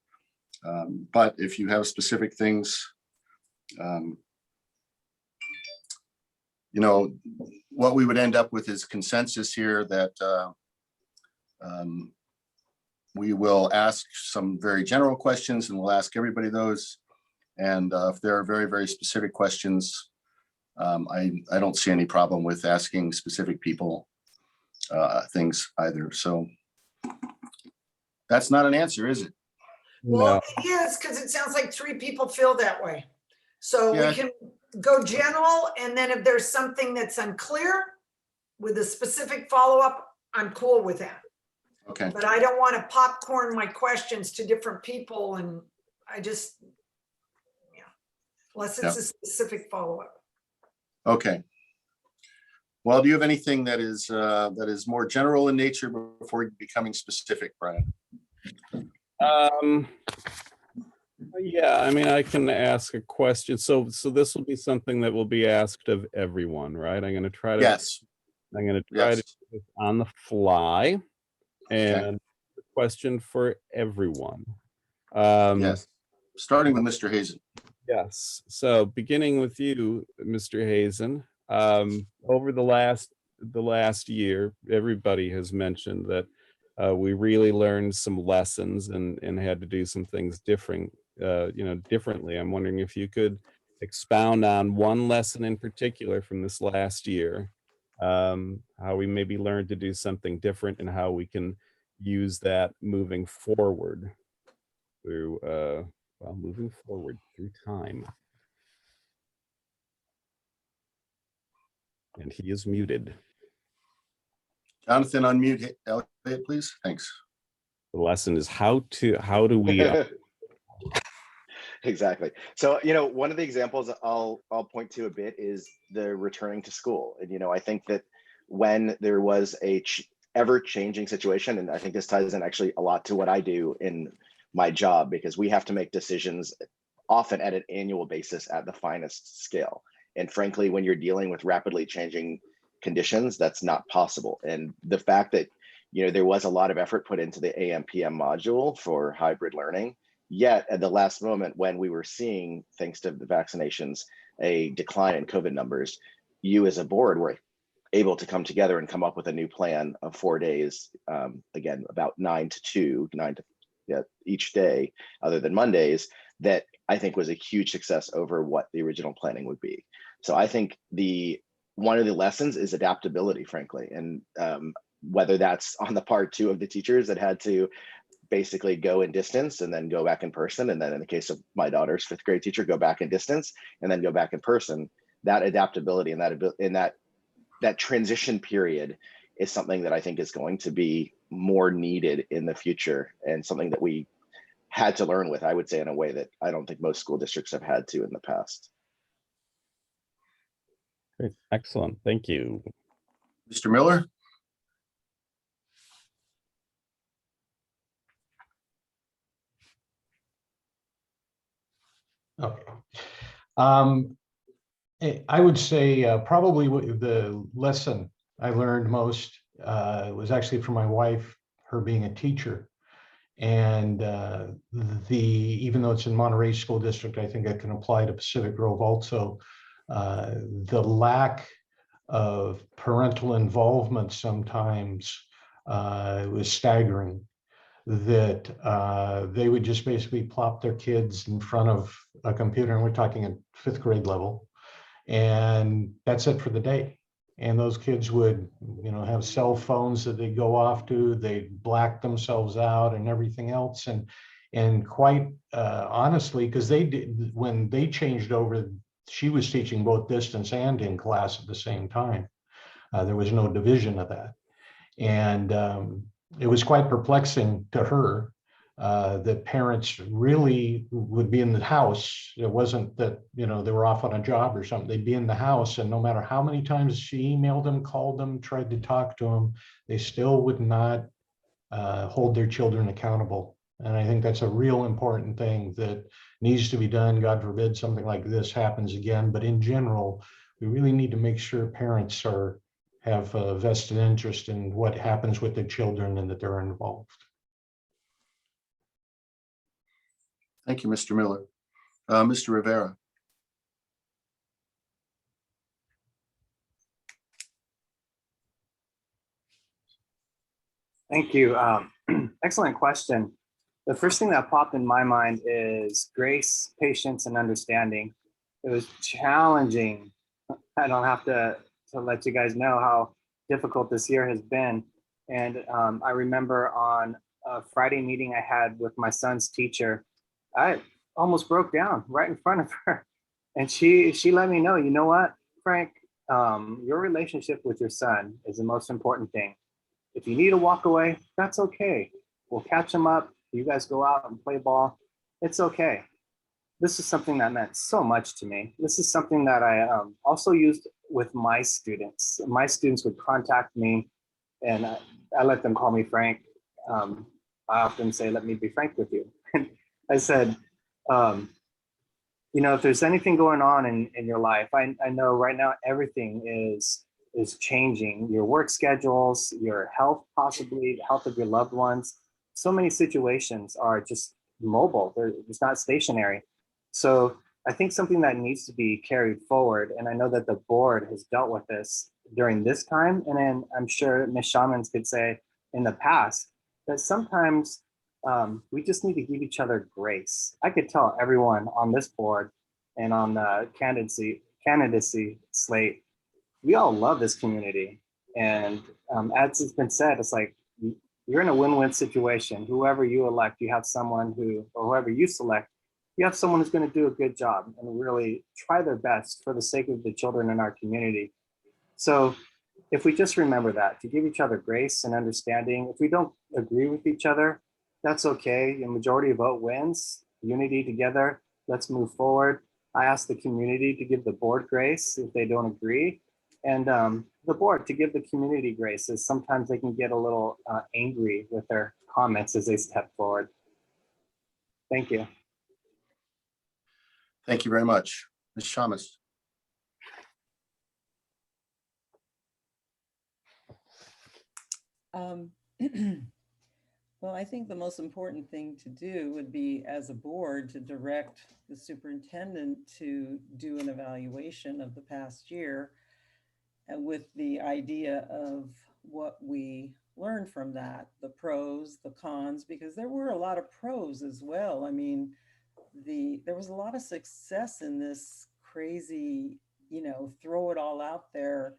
But if you have specific things You know, what we would end up with is consensus here that we will ask some very general questions, and we'll ask everybody those. And if there are very, very specific questions, I don't see any problem with asking specific people things either. So that's not an answer, is it? Well, No, it is, because it sounds like 3 people feel that way. So Yeah. we can go general, and then if there's something that's unclear with a specific follow-up, I'm cool with that. Okay. But I don't want to popcorn my questions to different people, and I just, yeah, unless it's a specific follow-up. Okay. Well, do you have anything that is more general in nature before becoming specific, Brian? yeah, I mean, I can ask a question. So this will be something that will be asked of everyone, right? I'm going to try to. Yes. I'm going to try to do this on the fly, and the question for everyone. Yes. Starting with Mr. Hazen. Yes. So beginning with you, Mr. Hazen, over the last year, everybody has mentioned that we really learned some lessons and had to do some things differently. I'm wondering if you could expound on one lesson in particular from this last year, how we maybe learned to do something different and how we can use that moving forward through time. And he is muted. Jonathan, unmute Elliot, please. Thanks. The lesson is how do we Exactly. So, you know, one of the examples I'll point to a bit is the returning to school. And, you know, I think that when there was a ever-changing situation, and I think this ties in actually a lot to what I do in my job, because we have to make decisions often at an annual basis at the finest scale. And frankly, when you're dealing with rapidly changing conditions, that's not possible. And the fact that, you know, there was a lot of effort put into the AM/PM module for hybrid learning, yet at the last moment when we were seeing, thanks to the vaccinations, a decline in COVID numbers, you as a board were able to come together and come up with a new plan of 4 days, again, about 9 to 2, each day, other than Mondays, that I think was a huge success over what the original planning would be. So I think one of the lessons is adaptability, frankly, and whether that's on the part too of the teachers that had to basically go in distance and then go back in person, and then in the case of my daughter's 5th grade teacher, go back in distance and then go back in person. That adaptability and that transition period is something that I think is going to be more needed in the future, and something that we had to learn with, I would say, in a way that I don't think most school districts have had to in the past. Great. Excellent. Thank you. Mr. Miller? Okay. I would say probably the lesson I learned most was actually from my wife, her being a teacher. And even though it's in Monterey School District, I think it can apply to Pacific Grove also. The lack of parental involvement sometimes was staggering. That they would just basically plop their kids in front of a computer, and we're talking at 5th grade level, and that's it for the day. And those kids would, you know, have cell phones that they go off to, they black themselves out and everything else. And quite honestly, because they did, when they changed over, she was teaching both distance and in class at the same time. There was no division of that. And it was quite perplexing to her that parents really would be in the house. It wasn't that, you know, they were off on a job or something. They'd be in the house, and no matter how many times she emailed them, called them, tried to talk to them, they still would not hold their children accountable. And I think that's a real important thing that needs to be done. God forbid something like this happens again. But in general, we really need to make sure parents have a vested interest in what happens with their children and that they're involved. Thank you, Mr. Miller. Mr. Rivera. Thank you. Excellent question. The first thing that popped in my mind is grace, patience, and understanding. It was challenging. I don't have to let you guys know how difficult this year has been. And I remember on a Friday meeting I had with my son's teacher, I almost broke down right in front of her. And she let me know, you know what, Frank, your relationship with your son is the most important thing. If you need to walk away, that's okay. We'll catch him up. You guys go out and play ball. It's okay. This is something that meant so much to me. This is something that I also used with my students. My students would contact me and I let them call me Frank. I often say, let me be frank with you. I said, you know, if there's anything going on in your life, I know right now everything is changing. Your work schedules, your health, possibly the health of your loved ones. So many situations are just mobile. They're just not stationary. So I think something that needs to be carried forward, and I know that the board has dealt with this during this time, and then I'm sure Ms. Shamas could say in the past, that sometimes we just need to give each other grace. I could tell everyone on this board and on the candidacy slate, we all love this community. And as it's been said, it's like, you're in a win-win situation. Whoever you elect, you have someone or whoever you select, you have someone who's going to do a good job and really try their best for the sake of the children in our community. So if we just remember that, to give each other grace and understanding, if we don't agree with each other, that's okay. The majority vote wins, unity together, let's move forward. I ask the community to give the board grace if they don't agree. And the board to give the community grace, as sometimes they can get a little angry with their comments as they step forward. Thank you. Thank you very much. Ms. Shamas. Well, I think the most important thing to do would be, as a board, to direct the superintendent to do an evaluation of the past year, and with the idea of what we learned from that, the pros, the cons, because there were a lot of pros as well. I mean, there was a lot of success in this crazy, you know, throw it all out there,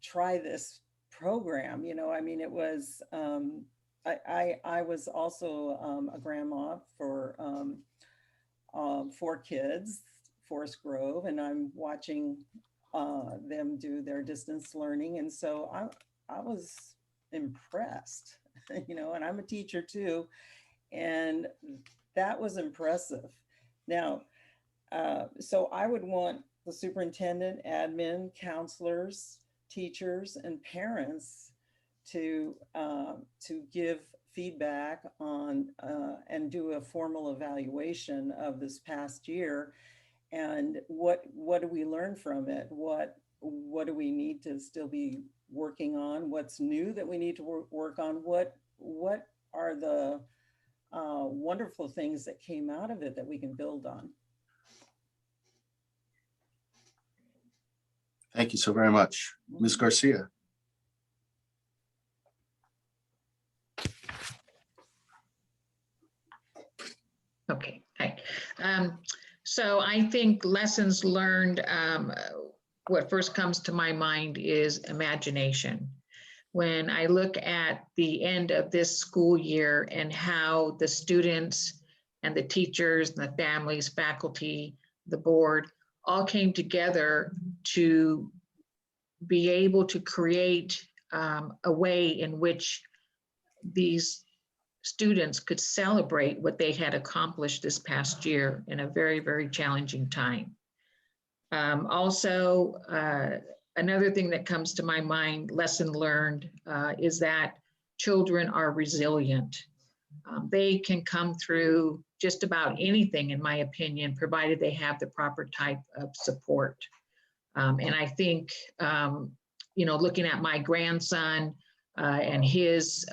try this program, you know. I mean, it was, I was also a grandma for 4 kids, Forest Grove, and I'm watching them do their distance learning. And so I was impressed, you know, and I'm a teacher too. And that was impressive. Now, so I would want the superintendent, admin, counselors, teachers, and parents to give feedback on and do a formal evaluation of this past year. And what do we learn from it? What do we need to still be working on? What's new that we need to work on? What are the wonderful things that came out of it that we can build on? Thank you so very much. Ms. Garcia. Okay, hi. So I think lessons learned, what first comes to my mind is imagination. When I look at the end of this school year and how the students and the teachers and the families, faculty, the board all came together to be able to create a way in which these students could celebrate what they had accomplished this past year in a very, very challenging time. Also, another thing that comes to my mind, lesson learned, is that children are resilient. They can come through just about anything, in my opinion, provided they have the proper type of support. And I think, you know, looking at my grandson and his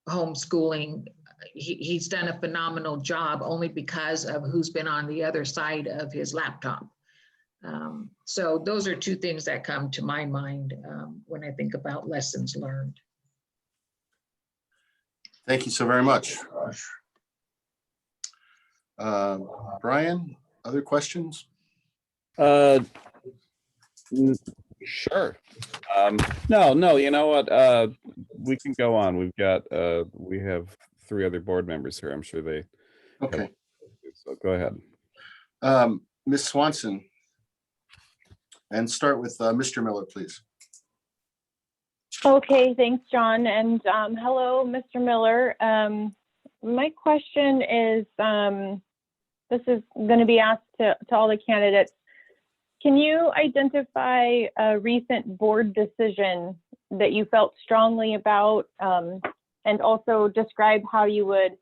homeschooling, he's done a phenomenal job only because of who's been on the other side of his laptop. So those are two things that come to my mind when I think about lessons learned. Thank you so very much. Brian, other questions? Sure. No, you know what? We can go on. We have 3 other board members here. I'm sure they. Okay. So go ahead. Ms. Swanson. And start with Mr. Miller, please. Okay, thanks, John. And hello, Mr. Miller. My question is, this is going to be asked to all the candidates. Can you identify a recent board decision that you felt strongly about, and also describe how you would,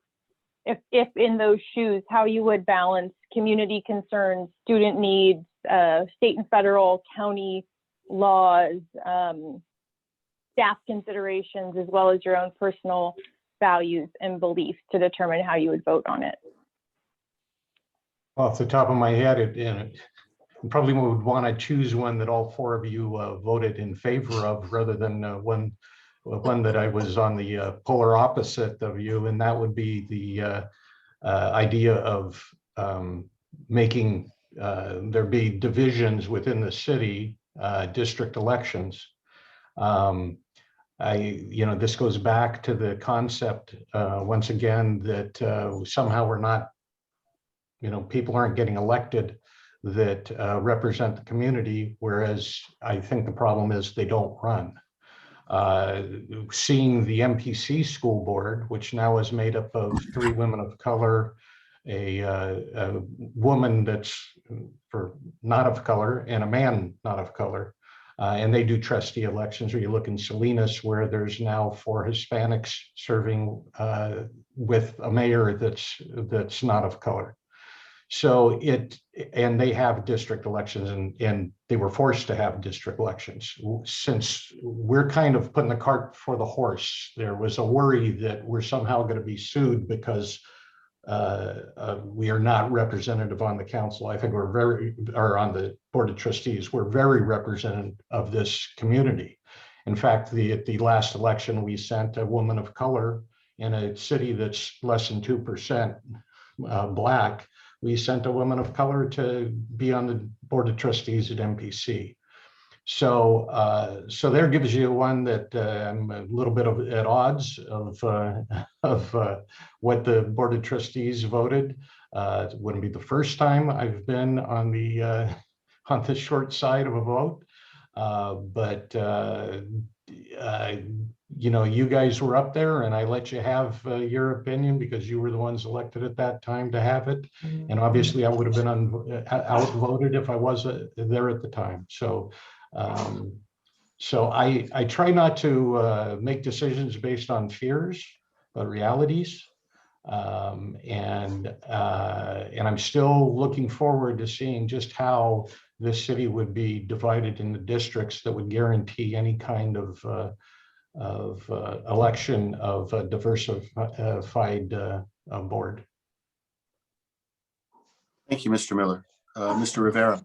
if in those shoes, how you would balance community concerns, student needs, state and federal, county laws, staff considerations, as well as your own personal values and beliefs to determine how you would vote on it? Off the top of my head, it probably would want to choose one that all 4 of you voted in favor of, rather than one that I was on the polar opposite of you, and that would be the idea of making there be divisions within the city, district elections. This goes back to the concept once again that somehow we're not, people aren't getting elected that represent the community, whereas I think the problem is they don't run. Seeing the MPC school board, which now is made up of 3 women of color, a woman that's not of color, and a man not of color, and they do trustee elections. Or you look in Salinas, where there's now 4 Hispanics serving with a mayor that's not of color. So and they have district elections, and they were forced to have district elections. Since we're kind of putting the cart before the horse, there was a worry that we're somehow going to be sued because we are not representative on the council. I think or on the board of trustees, we're very representative of this community. In fact, the last election, we sent a woman of color in a city that's less than 2% Black. We sent a woman of color to be on the board of trustees at MPC. So there gives you one that I'm a little bit at odds of what the board of trustees voted. It wouldn't be the first time I've been on the short side of a vote, but you guys were up there, and I let you have your opinion because you were the ones elected at that time to have it. And obviously, I would have been outvoted if I was there at the time. So I try not to make decisions based on fears, but realities. And I'm still looking forward to seeing just how this city would be divided into districts that would guarantee any kind of election of a diversified board. Thank you, Mr. Miller. Mr. Rivera.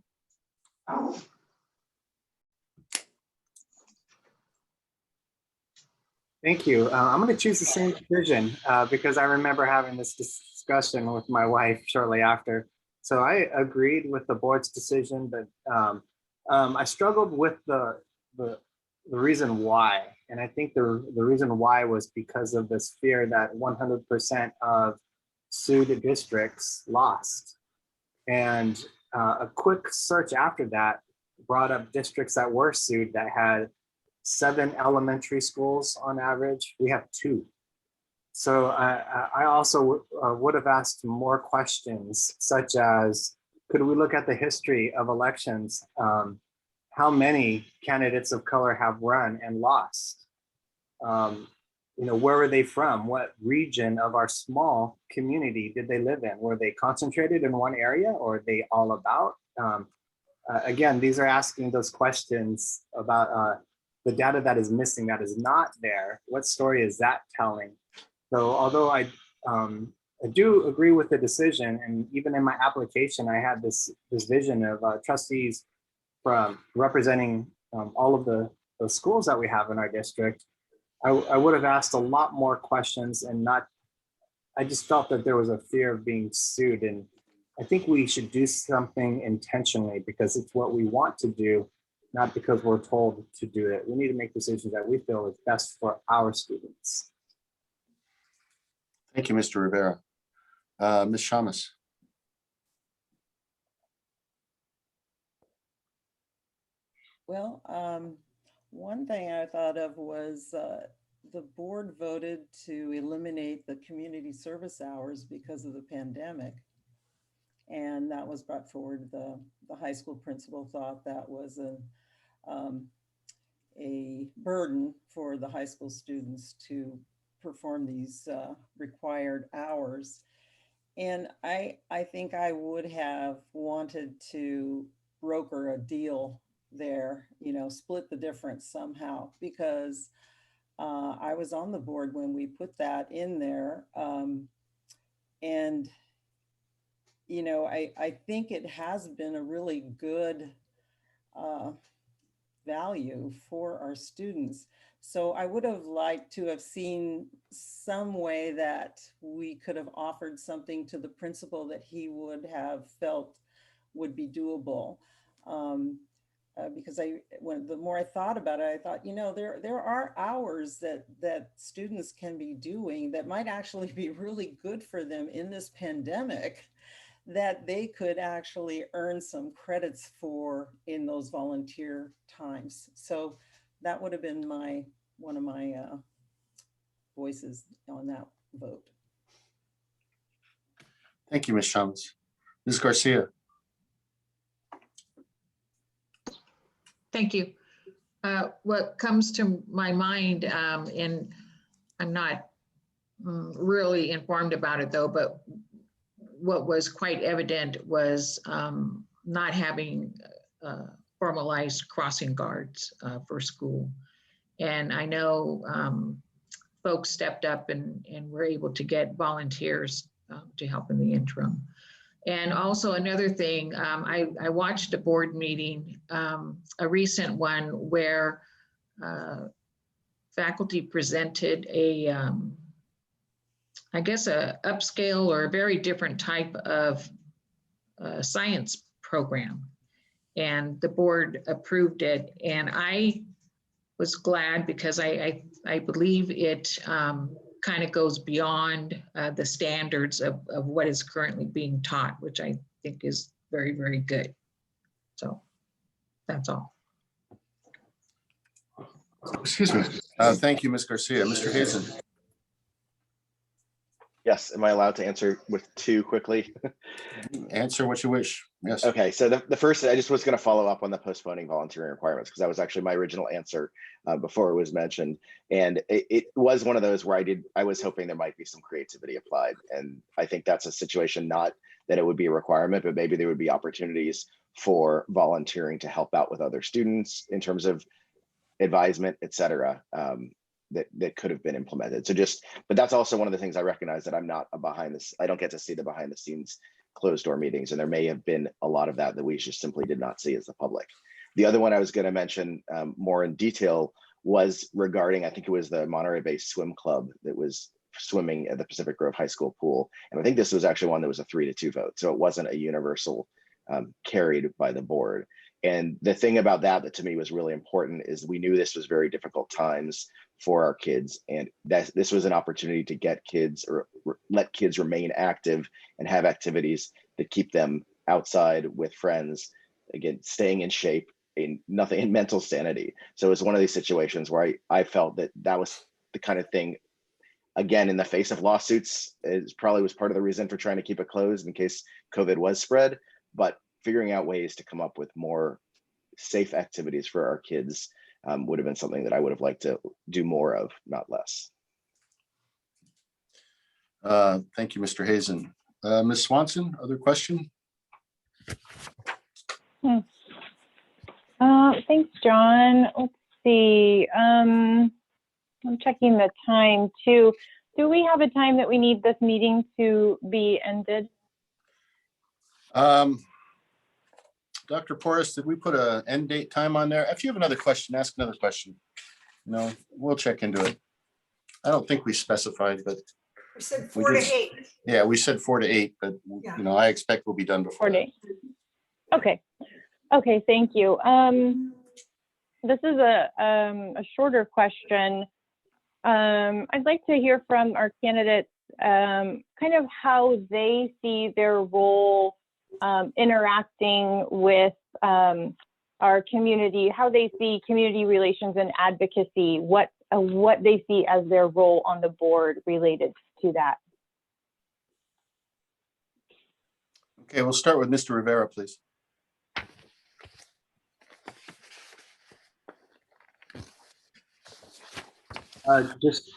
Thank you. I'm going to choose the same division because I remember having this discussion with my wife shortly after. So I agreed with the board's decision, but I struggled with the reason why. And I think the reason why was because of this fear that 100% of sued districts lost. And a quick search after that brought up districts that were sued that had 7 elementary schools on average. We have 2. So I also would have asked more questions, such as, could we look at the history of elections? How many candidates of color have run and lost? Where were they from? What region of our small community did they live in? Were they concentrated in one area, or are they all about? Again, these are asking those questions about the data that is missing, that is not there. What story is that telling? So although I I do agree with the decision, and even in my application, I had this vision of trustees from representing all of the schools that we have in our district. I would have asked a lot more questions and not. I just felt that there was a fear of being sued, and I think we should do something intentionally because it's what we want to do, not because we're told to do it. We need to make decisions that we feel is best for our students. Thank you, Mr. Rivera. Ms. Shamas. Well, one thing I thought of was the board voted to eliminate the community service hours because of the pandemic. And that was brought forward. The high school principal thought that was a burden for the high school students to perform these required hours. And I think I would have wanted to broker a deal there, you know, split the difference somehow, because I was on the board when we put that in there. And, you know, I think it has been a really good value for our students. So I would have liked to have seen some way that we could have offered something to the principal that he would have felt would be doable. Because the more I thought about it, I thought, you know, there are hours that students can be doing that might actually be really good for them in this pandemic, that they could actually earn some credits for in those volunteer times. So that would have been one of my voices on that vote. Thank you, Ms. Shamas. Ms. Garcia. Thank you. What comes to my mind, and I'm not really informed about it though, but what was quite evident was not having formalized crossing guards for school. And I know folks stepped up and were able to get volunteers to help in the interim. And also another thing, I watched a board meeting, a recent one where faculty presented I guess a upscale or a very different type of science program. And the board approved it. And I was glad because I believe it kind of goes beyond the standards of what is currently being taught, which I think is very, very good. So that's all. Excuse me. Thank you, Ms. Garcia. Mr. Hazen. Yes, am I allowed to answer with two quickly? Answer what you wish. Yes. Okay, so the first, I just was going to follow up on the postponing volunteering requirements because that was actually my original answer before it was mentioned. And it was one of those where I was hoping there might be some creativity applied. And I think that's a situation, not that it would be a requirement, but maybe there would be opportunities for volunteering to help out with other students in terms of advisement, et cetera. That could have been implemented. So but that's also one of the things I recognize that I'm not I don't get to see the behind the scenes closed door meetings. And there may have been a lot of that we just simply did not see as the public. The other one I was going to mention more in detail was regarding, I think it was the Monterey-based swim club that was swimming at the Pacific Grove High School pool. And I think this was actually one that was a 3-2 vote. So it wasn't a universal carried by the board. And the thing about that to me was really important is we knew this was very difficult times for our kids. And that this was an opportunity to get kids or let kids remain active and have activities that keep them outside with friends, again, staying in shape, in mental sanity. So it's one of these situations where I felt that was the kind of thing, again, in the face of lawsuits, it probably was part of the reason for trying to keep it closed in case COVID was spread, but figuring out ways to come up with more safe activities for our kids would have been something that I would have liked to do more of, not less. Thank you, Mr. Hazen. Ms. Swanson, other question? Thanks, John. Let's see. I'm checking the time too. Do we have a time that we need this meeting to be ended? Dr. Porras, did we put an end date time on there? If you have another question, ask another question. No, we'll check into it. I don't think we specified, but We said we 4 to did. 8. Yeah, we said 4 to 8, but Yeah. you know, I expect we'll be done before 4 that. days. Okay. Okay, thank you. This is a shorter question. I'd like to hear from our candidates kind of how they see their role interacting with our community, how they see community relations and advocacy, what they see as their role on the board related to that. Okay, we'll start with Mr. Rivera, please. Just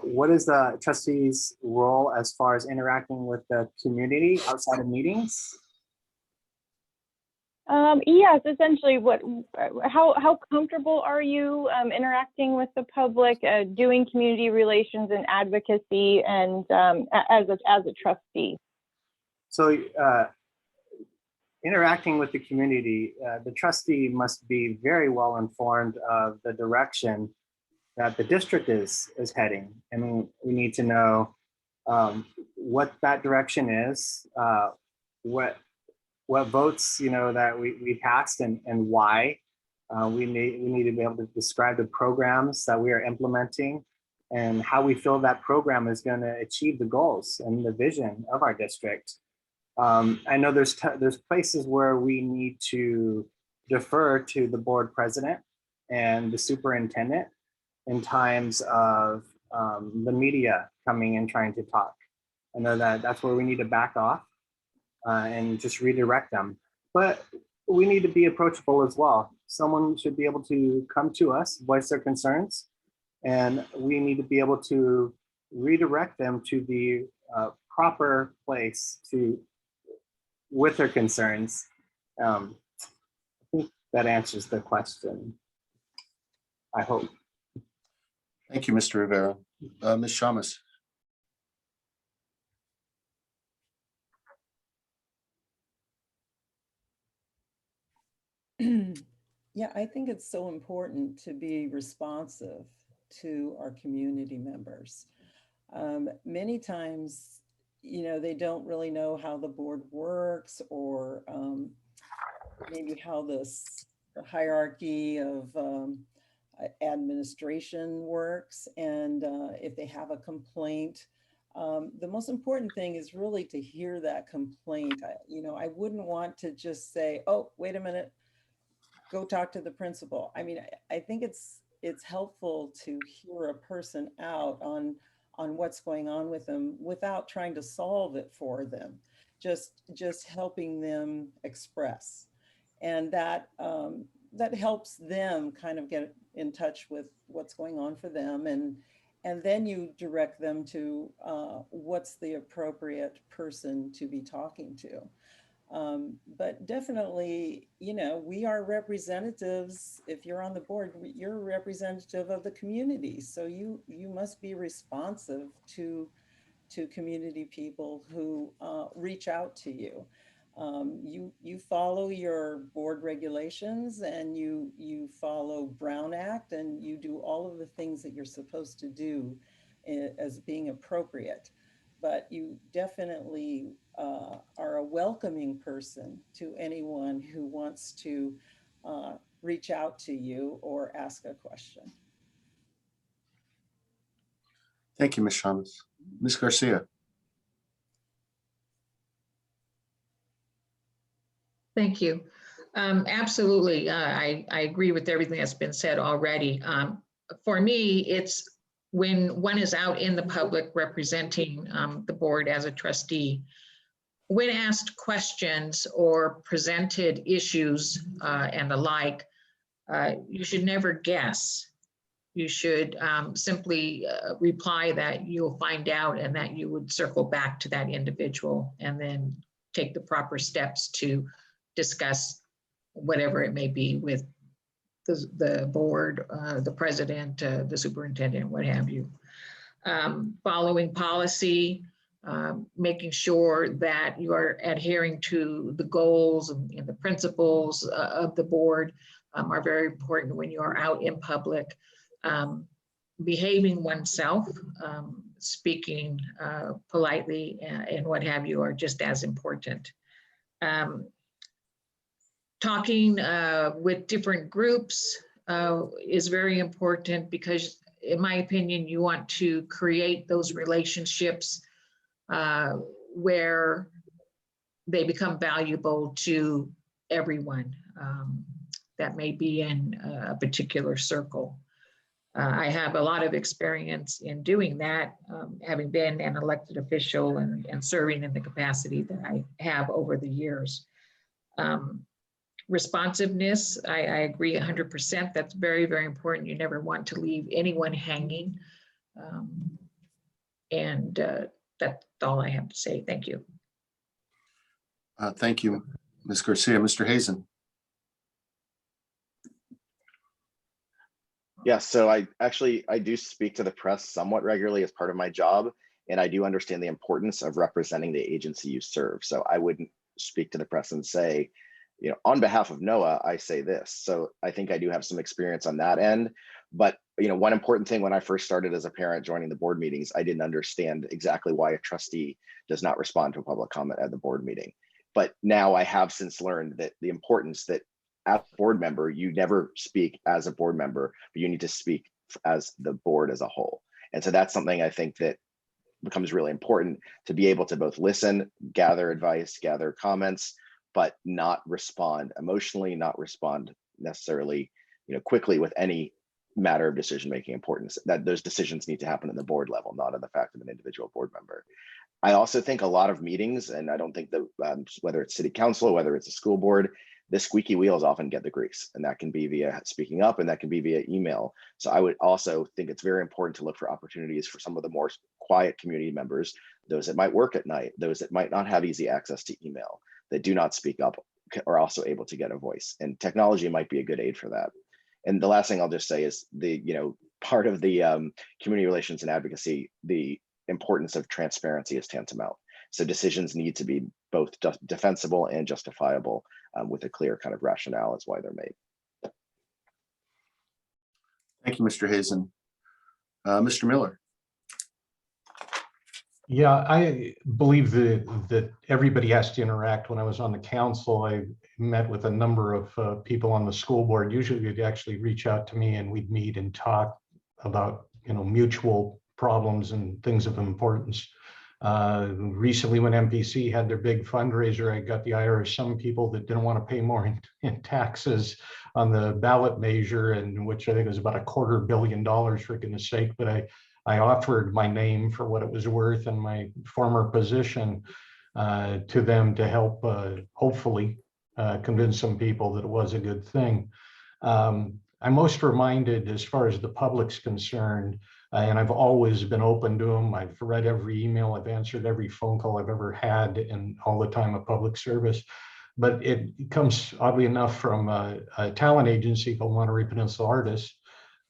what is the trustee's role as far as interacting with the community outside of meetings? Yes, essentially, how comfortable are you interacting with the public, doing community relations and advocacy, and as a trustee? So interacting with the community, the trustee must be very well informed of the direction that the district is heading. And we need to know what that direction is, what votes, you know, that we passed and why. We need to be able to describe the programs that we are implementing and how we feel that program is going to achieve the goals and the vision of our district. I know there's places where we need to defer to the board president and the superintendent in times of the media coming and trying to talk. I know that's where we need to back off and just redirect them. But we need to be approachable as well. Someone should be able to come to us, voice their concerns, and we need to be able to redirect them to the proper place with their concerns. I think that answers the question, I hope. Thank you, Mr. Rivera. Ms. Shamas. Yeah, I think it's so important to be responsive to our community members. Many times, you know, they don't really know how the board works or maybe how this hierarchy of administration works. And if they have a complaint, the most important thing is really to hear that complaint. I wouldn't want to just say, oh, wait a minute, go talk to the principal. I mean, I think it's helpful to hear a person out on what's going on with them without trying to solve it for them, just helping them express. And that helps them kind of get in touch with what's going on for them. And then you direct them to what's the appropriate person to be talking to. But definitely, you know, we are representatives. If you're on the board, you're a representative of the community. So you must be responsive to community people who reach out to you. You follow your board regulations and you follow Brown Act and you do all of the things that you're supposed to do as being appropriate. But you definitely are a welcoming person to anyone who wants to reach out to you or ask a question. Thank you, Ms. Shamas. Ms. Garcia. Thank you. Absolutely. I agree with everything that's been said already. For me, it's when one is out in the public representing the board as a trustee, when asked questions or presented issues and the like, you should never guess. You should simply reply that you'll find out and that you would circle back to that individual and then take the proper steps to discuss whatever it may be with the board, the president, the superintendent, what have you. following policy, making sure that you are adhering to the goals and the principles of the board are very important when you are out in public. Behaving oneself, speaking politely and what have you are just as important. Talking with different groups is very important because, in my opinion, you want to create those relationships where they become valuable to everyone that may be in a particular circle. I have a lot of experience in doing that, having been an elected official and serving in the capacity that I have over the years. Responsiveness, I agree 100%. That's very, very important. You never want to leave anyone hanging. That's all I have to say. Thank you. Thank you, Ms. Garcia. Mr. Hazen. Yeah, so I do speak to the press somewhat regularly as part of my job, and I do understand the importance of representing the agency you serve. So I wouldn't speak to the press and say, you know, on behalf of NOAA, I say this. So I think I do have some experience on that end. But, you know, one important thing when I first started as a parent joining the board meetings, I didn't understand exactly why a trustee does not respond to a public comment at the board meeting. But now I have since learned that the importance that as a board member, you never speak as a board member, but you need to speak as the board as a whole. And so that's something I think that becomes really important, to be able to both listen, gather advice, gather comments, but not respond emotionally, not respond necessarily, you know, quickly with any matter of decision-making importance. That those decisions need to happen at the board level, not in the fact of an individual board member. I also think a lot of meetings, and I don't think that whether it's city council, whether it's a school board, the squeaky wheels often get the grease, and that can be via speaking up, and that can be via email. So I would also think it's very important to look for opportunities for some of the more quiet community members, those that might work at night, those that might not have easy access to email, that do not speak up, are also able to get a voice. And technology might be a good aid for that. And the last thing I'll just say is part of the community relations and advocacy, the importance of transparency is tantamount. So decisions need to be both defensible and justifiable with a clear kind of rationale as why they're made. Thank you, Mr. Hazen. Mr. Miller. Yeah, I believe that everybody has to interact. When I was on the council, I met with a number of people on the school board. Usually they'd actually reach out to me and we'd meet and talk about, you know, mutual problems and things of importance. Recently, when MPC had their big fundraiser, I got the ire of some people that didn't want to pay more in taxes on the ballot measure, and which I think was about $250 million, for goodness sake. But I offered my name for what it was worth and my former position to them to help hopefully convince some people that it was a good thing. I'm most reminded, as far as the public's concerned, and I've always been open to them. I've read every email, I've answered every phone call I've ever had in all the time of public service. But it comes, oddly enough, from a talent agency called Monterey Peninsula Artists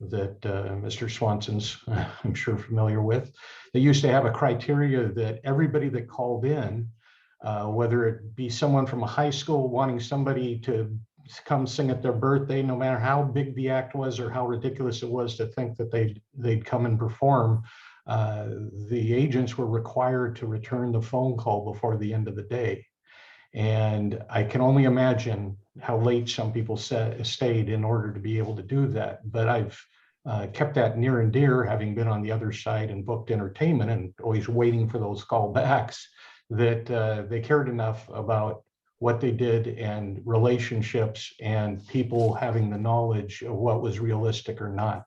that Mr. Swanson's, I'm sure, familiar with. They used to have a criteria that everybody that called in, whether it be someone from a high school wanting somebody to come sing at their birthday, no matter how big the act was or how ridiculous it was to think that they'd come and perform, the agents were required to return the phone call before the end of the day. And I can only imagine how late some people stayed in order to be able to do that. But I've kept that near and dear, having been on the other side and booked entertainment and always waiting for those callbacks, that they cared enough about what they did and relationships and people having the knowledge of what was realistic or not.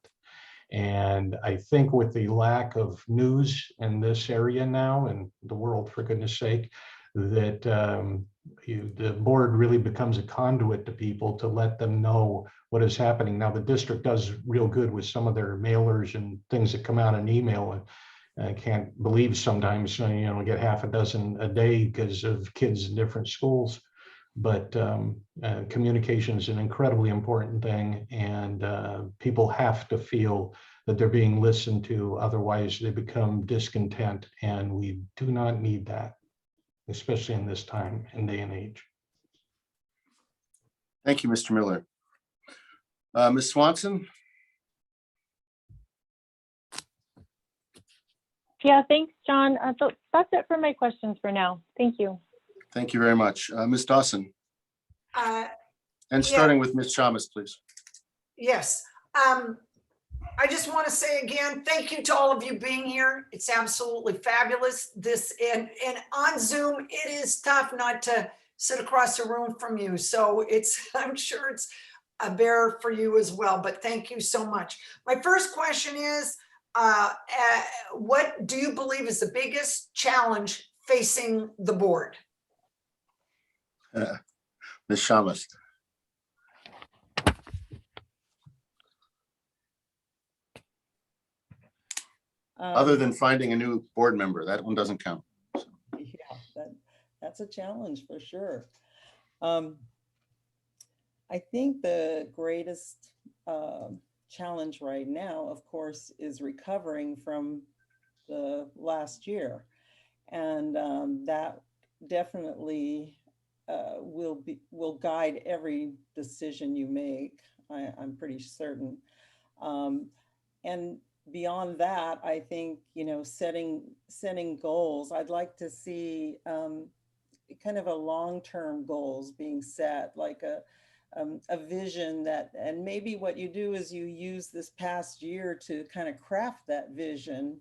And I think with the lack of news in this area now, and the world, for goodness sake, that the board really becomes a conduit to people to let them know what is happening. Now, the district does real good with some of their mailers and things that come out in email. And I can't believe sometimes, you know, get half a dozen a day because of kids in different schools. But communication is an incredibly important thing, and people have to feel that they're being listened to. Otherwise, they become discontent, and we do not need that, especially in this time and day and age. Thank you, Mr. Miller. Ms. Swanson? Yeah, thanks, John. So that's it for my questions for now. Thank you. Thank you very much. Ms. Dawson? And starting with Ms. Shamas, please. Yes. I just want to say again, thank you to all of you being here. It's absolutely fabulous. This and on Zoom, it is tough not to sit across the room from you. So I'm sure it's a bear for you as well, but thank you so much. My first question is, what do you believe is the biggest challenge facing the board? Ms. Shamas? Other than finding a new board member, that one doesn't count. Yeah, that's a challenge for sure. I think the greatest challenge right now, of course, is recovering from the last year. And that definitely will guide every decision you make, I'm pretty certain. And beyond that, I think, setting goals. I'd like to see kind of a long-term goals being set, like a vision that, and maybe what you do is you use this past year to kind of craft that vision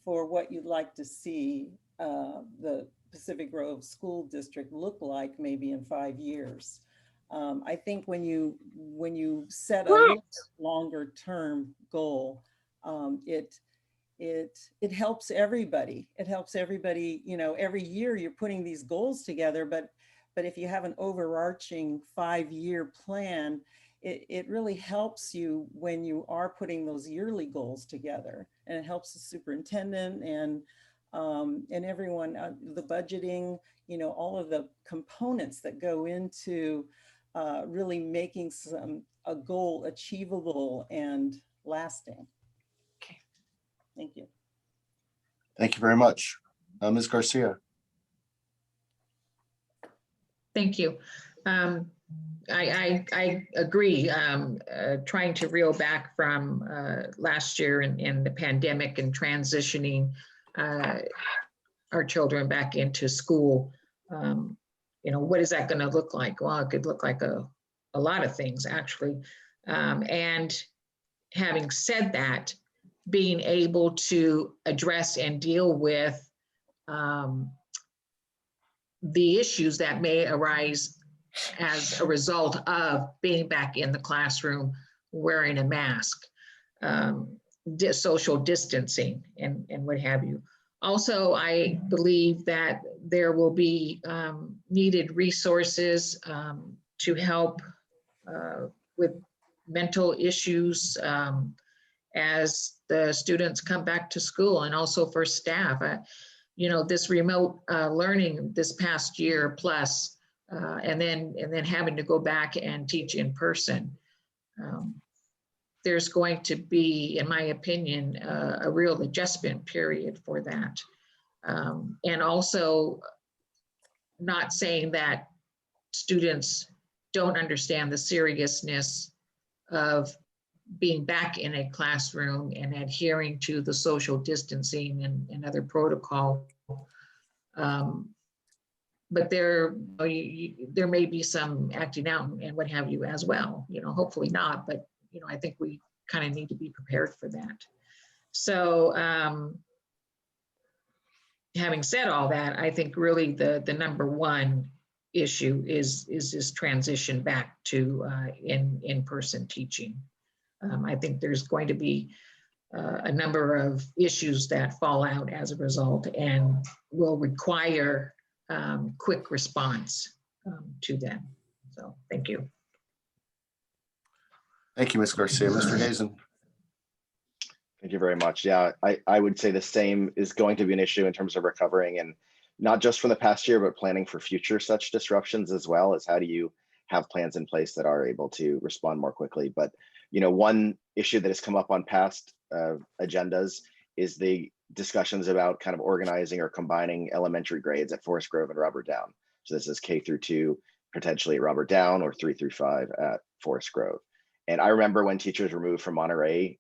for what you'd like to see the Pacific Grove School District look like maybe in 5 years. I think when you set a longer term goal, it helps everybody. It helps everybody, every year you're putting these goals together, but if you have an overarching 5-year plan, it really helps you when you are putting those yearly goals together, and it helps the superintendent and everyone, the budgeting, all of the components that go into really making a goal achievable and lasting. Okay. Thank you. Thank you very much. Ms. Garcia? Thank you. I agree. Trying to reel back from last year and the pandemic and transitioning our children back into school. What is that going to look like? Well, it could look like a lot of things, actually. And having said that, being able to address and deal with the issues that may arise as a result of being back in the classroom, wearing a mask, social distancing, and what have you. Also, I believe that there will be needed resources to help with mental issues as the students come back to school, and also for staff. This remote learning this past year plus, and then having to go back and teach in person. There's going to be, in my opinion, a real adjustment period for that. And also, not saying that students don't understand the seriousness of being back in a classroom and adhering to the social distancing and other protocol. But there may be some acting out and what have you as well. Hopefully not, but I think we kind of need to be prepared for that. So having said all that, I think really the number one issue is this transition back to in-person teaching. I think there's going to be a number of issues that fall out as a result and will require quick response to them. So thank you. Thank you, Ms. Garcia. Mr. Hazen? Thank you very much. Yeah, I would say the same is going to be an issue in terms of recovering, and not just from the past year, but planning for future such disruptions as well, as how do you have plans in place that are able to respond more quickly. But one issue that has come up on past agendas is the discussions about kind of organizing or combining elementary grades at Forest Grove and Robert Down. So this is K through 2, potentially at Robert Down, or 3 through 5 at Forest Grove. And I remember when teachers were moved from Monterey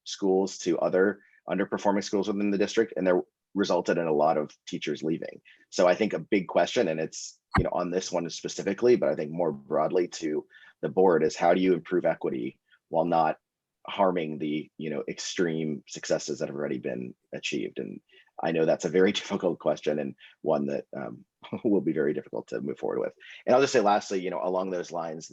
schools to other underperforming schools within the district, and there resulted in a lot of teachers leaving. So I think a big question, and it's on this one specifically, but I think more broadly to the board, is how do you improve equity while not harming the extreme successes that have already been achieved? And I know that's a very difficult question, and one that will be very difficult to move forward with. And I'll just say lastly, along those lines,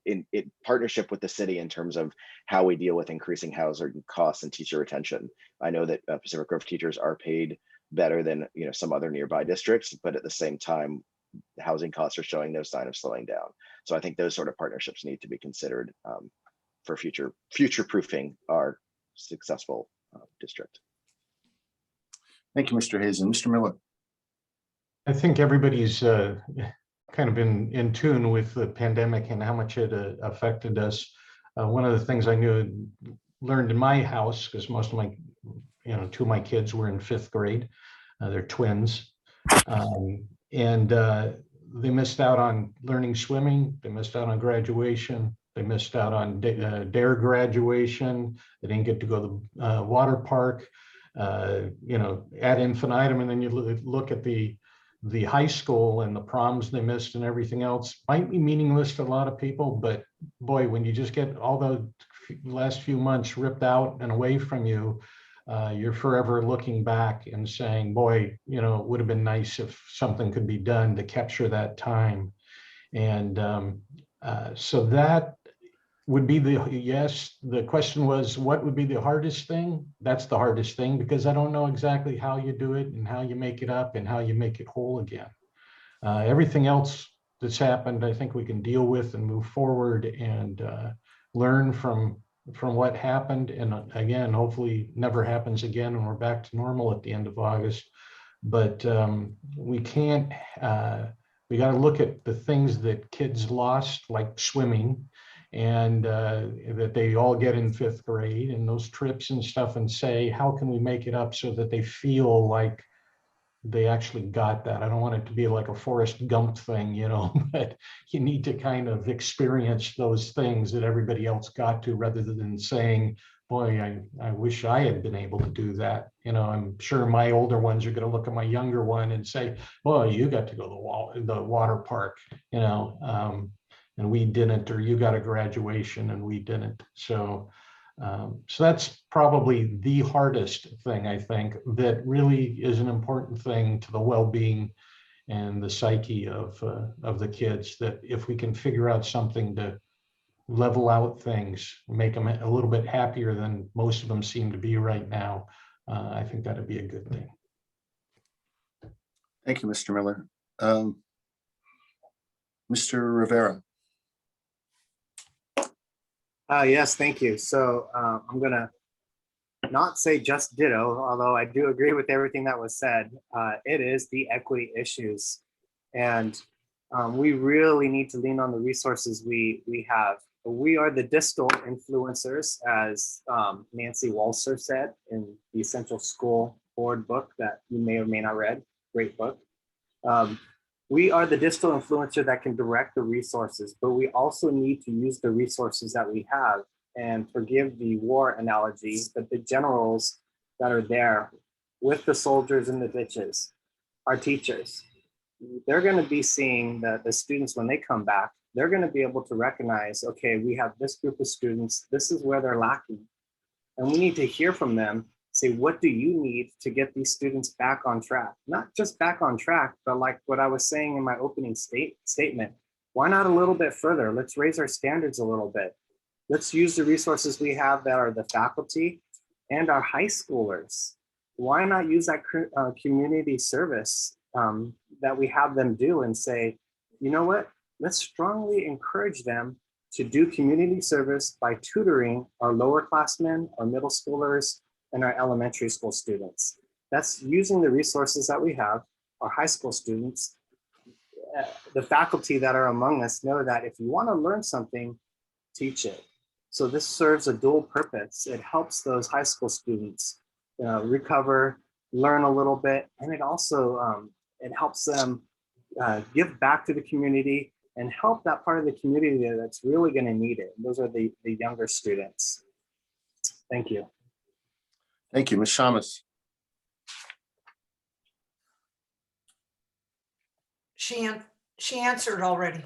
in partnership with the city in terms of how we deal with increasing housing costs and teacher retention. I know that Pacific Grove teachers are paid better than some other nearby districts, but at the same time, housing costs are showing no sign of slowing down. So I think those sort of partnerships need to be considered for future proofing our successful district. Thank you, Mr. Hazen. Mr. Miller. I think everybody's kind of in tune with the pandemic and how much it affected us. One of the things I learned in my house, because most of my, 2 of my kids were in 5th grade, they're twins, and they missed out on learning swimming. They missed out on graduation. They missed out on DARE graduation. They didn't get to go to the water park, ad infinitum. And then you look at the high school and the proms they missed and everything else. Might be meaningless to a lot of people, but boy, when you just get all the last few months ripped out and away from you, you're forever looking back and saying, boy, it would have been nice if something could be done to capture that time. And so that would be the question was, what would be the hardest thing? That's the hardest thing, because I don't know exactly how you do it and how you make it up and how you make it whole again. Everything else that's happened, I think we can deal with and move forward and learn from what happened. And again, hopefully never happens again and we're back to normal at the end of August. But we can't, we got to look at the things that kids lost, like swimming, and that they all get in 5th grade, and those trips and stuff, and say, how can we make it up so that they feel like they actually got that? I don't want it to be like a Forrest Gump thing, but you need to kind of experience those things that everybody else got to, rather than saying, boy, I wish I had been able to do that. I'm sure my older ones are going to look at my younger one and say, boy, you got to go to the water park, and we didn't, or you got a graduation and we didn't. So that's probably the hardest thing, I think, that really is an important thing to the well-being and the psyche of the kids, that if we can figure out something to level out things, make them a little bit happier than most of them seem to be right now, I think that'd be a good thing. Thank you, Mr. Miller. Mr. Rivera. Yes, thank you. So I'm going to not say just ditto, although I do agree with everything that was said. It is the equity issues. And we really need to lean on the resources we have. We are the distal influencers, as Nancy Walser said in the Essential School Board book that you may or may not read. Great book. We are the distal influencer that can direct the resources, but we also need to use the resources that we have. And forgive the war analogy, but the generals that are there with the soldiers in the ditches, our teachers, they're going to be seeing the students when they come back. They're going to be able to recognize, okay, we have this group of students, this is where they're lacking. And we need to hear from them, say, what do you need to get these students back on track? Not just back on track, but like what I was saying in my opening statement, why not a little bit further? Let's raise our standards a little bit. Let's use the resources we have that are the faculty and our high schoolers. Why not use that community service that we have them do and say, you know what? Let's strongly encourage them to do community service by tutoring our lower classmen, our middle schoolers, and our elementary school students. That's using the resources that we have, our high school students. The faculty that are among us know that if you want to learn something, teach it. So this serves a dual purpose. It helps those high school students recover, learn a little bit, and it also it helps them give back to the community and help that part of the community that's really going to need it. Those are the younger students. Thank you. Thank you, Ms. Shamas. She answered already.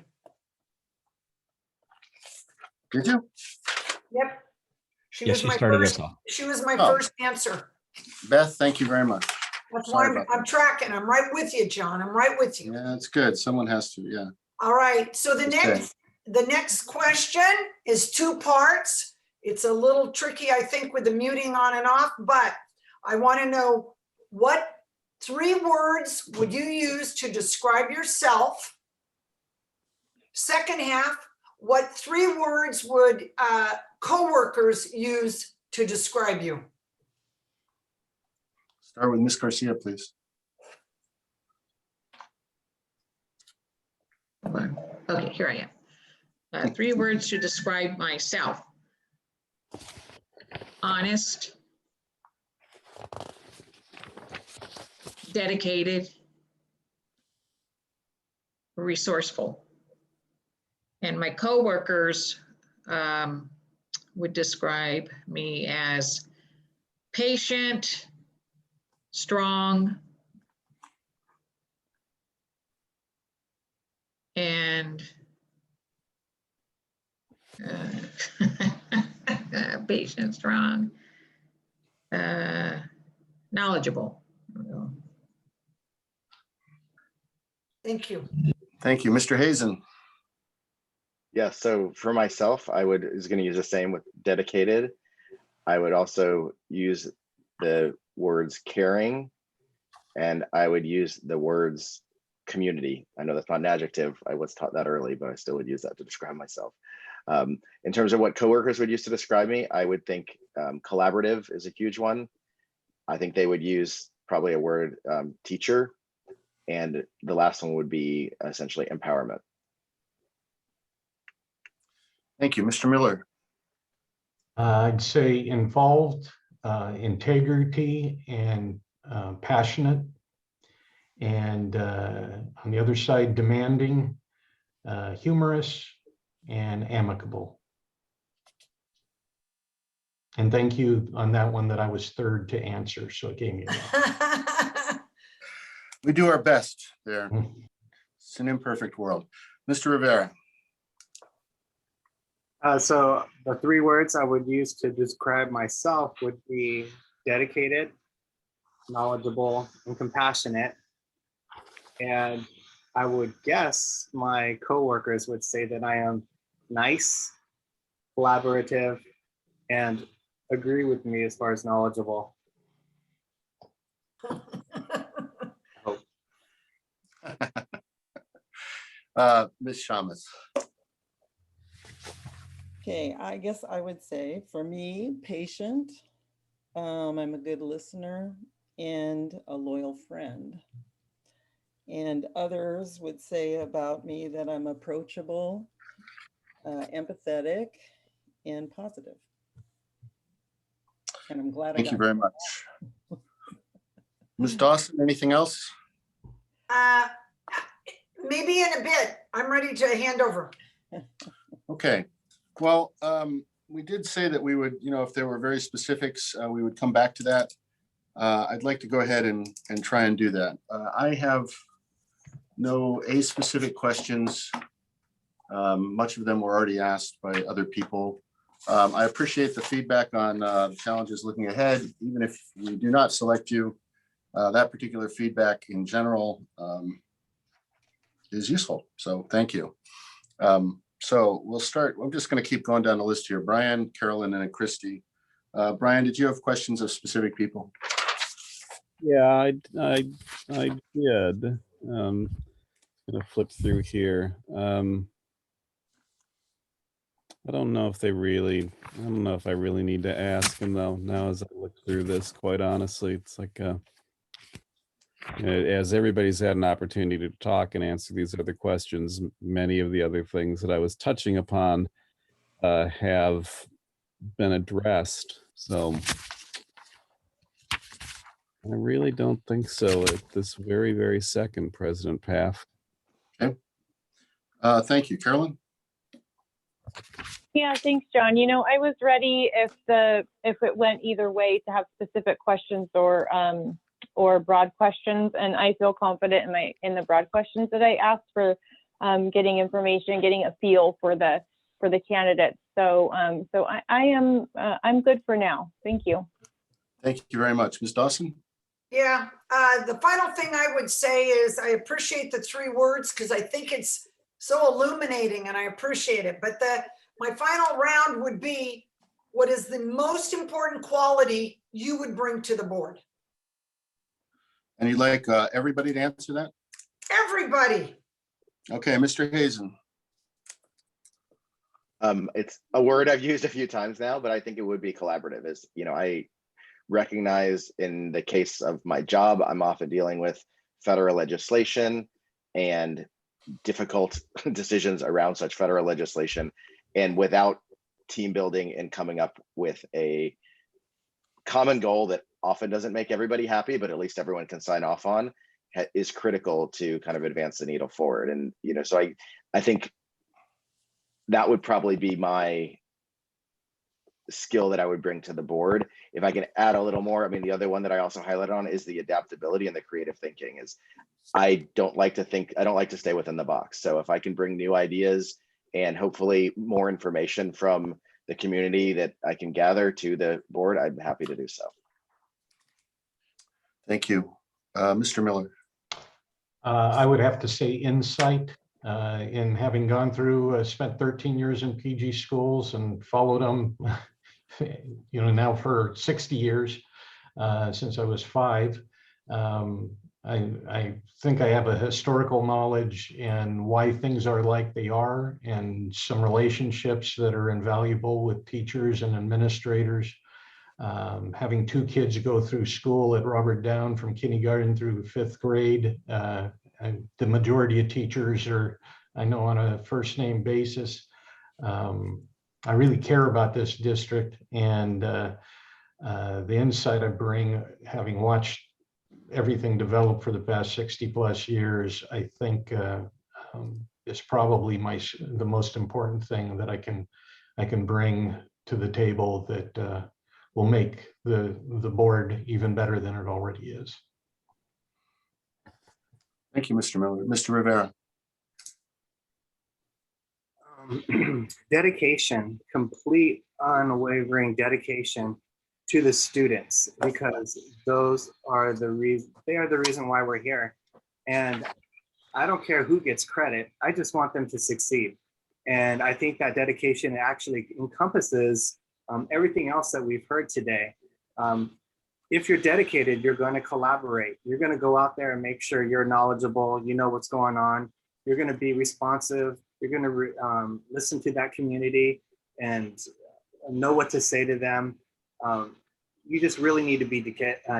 Did you? Yep. She Yeah, was she my started first. us off. She was my Oh. first answer. Beth, thank you very much. That's Sorry why about I'm tracking. I'm right with you, John. I'm right with you. Yeah, it's good. Someone has to, yeah. All right. So the Okay. next question is 2 parts. It's a little tricky, I think, with the muting on and off, but I want to know what 3 words would you use to describe yourself? Second half, what 3 words would coworkers use to describe you? Start with Ms. Garcia, please. Okay, here I am. 3 words to describe myself. Honest, dedicated, resourceful. And my coworkers would describe me as patient, strong, and patient, strong, knowledgeable. Thank you. Thank you, Mr. Hazen. Yeah, so for myself, I was going to use the same with dedicated. I would also use the words caring, and I would use the words community. I know that's not an adjective. I was taught that early, but I still would use that to describe myself. In terms of what coworkers would use to describe me, I would think collaborative is a huge one. I think they would use probably a word teacher, and the last one would be essentially empowerment. Thank you, Mr. Miller. I'd say involved, integrity, and passionate. And on the other side, demanding, humorous, and amicable. And thank you on that one that I was third to answer, so it gave me a We do our best there. It's an imperfect world. Mr. Rivera. So the 3 words I would use to describe myself would be dedicated, knowledgeable, and compassionate. And I would guess my coworkers would say that I am nice, collaborative, and agree with me as far as knowledgeable. Ms. Shamas. Okay, I guess I would say for me, patient. I'm a good listener and a loyal friend. And others would say about me that I'm approachable, empathetic, and positive. And I'm glad Thank you very much. Ms. Dawson, anything else? Maybe in a bit. I'm ready to hand over. Okay. Well, we did say that we would, if there were very specifics, we would come back to that. I'd like to go ahead and try and do that. I have no specific questions. Much of them were already asked by other people. I appreciate the feedback on the challenges looking ahead. Even if we do not select you, that particular feedback in general is useful. So thank you. So we'll start. I'm just going to keep going down the list here. Brian, Carolyn, and Christy. Brian, did you have questions of specific people? Yeah, I did. Gonna flip through here. I don't know if I really need to ask them though. Now, as I look through this, quite honestly, it's like, as everybody's had an opportunity to talk and answer these other questions, many of the other things that I was touching upon have been addressed. So I really don't think so at this very, very second, President Paff. Okay. Thank you, Carolyn. Yeah, thanks, John. You know, I was ready if it went either way to have specific questions or broad questions, and I feel confident in the broad questions that I asked for, getting information, getting a feel for the candidates. So I'm good for now. Thank you. Thank you very much. Ms. Dawson? Yeah, the final thing I would say is I appreciate the 3 words because I think it's so illuminating and I appreciate it. But my final round would be, what is the most important quality you would bring to the board? And you'd like everybody to answer that? Everybody. Okay, Mr. Hazen. It's a word I've used a few times now, but I think it would be collaborative. Is, you know, I recognize in the case of my job, I'm often dealing with federal legislation and difficult decisions around such federal legislation. And without team building and coming up with a common goal that often doesn't make everybody happy, but at least everyone can sign off on, is critical to kind of advance the needle forward. And, you know, so I think that would probably be my skill that I would bring to the board. If I can add a little more, I mean, the other one that I also highlighted on is the adaptability and the creative thinking. Is I don't like to stay within the box. So if I can bring new ideas and hopefully more information from the community that I can gather to the board, I'm happy to do so. Thank you. Mr. Miller. I would have to say insight. In having gone through, spent 13 years in PG schools and followed them, you know, now for 60 years, since I was 5. I think I have a historical knowledge and why things are like they are, and some relationships that are invaluable with teachers and administrators. Having 2 kids go through school at Robert Down from kindergarten through 5th grade, the majority of teachers are, I know, on a first name basis. I really care about this district, and the insight I bring, having watched everything develop for the past 60 plus years, I think is probably the most important thing that I can bring to the table that will make the board even better than it already is. Thank you, Mr. Miller. Mr. Rivera. Dedication, complete unwavering dedication to the students, because those are the reason why we're here. And I don't care who gets credit, I just want them to succeed. And I think that dedication actually encompasses everything else that we've heard today. If you're dedicated, you're going to collaborate. You're going to go out there and make sure you're knowledgeable, you know what's going on. You're going to be responsive. You're going to listen to that community and know what to say to them. You just really need to be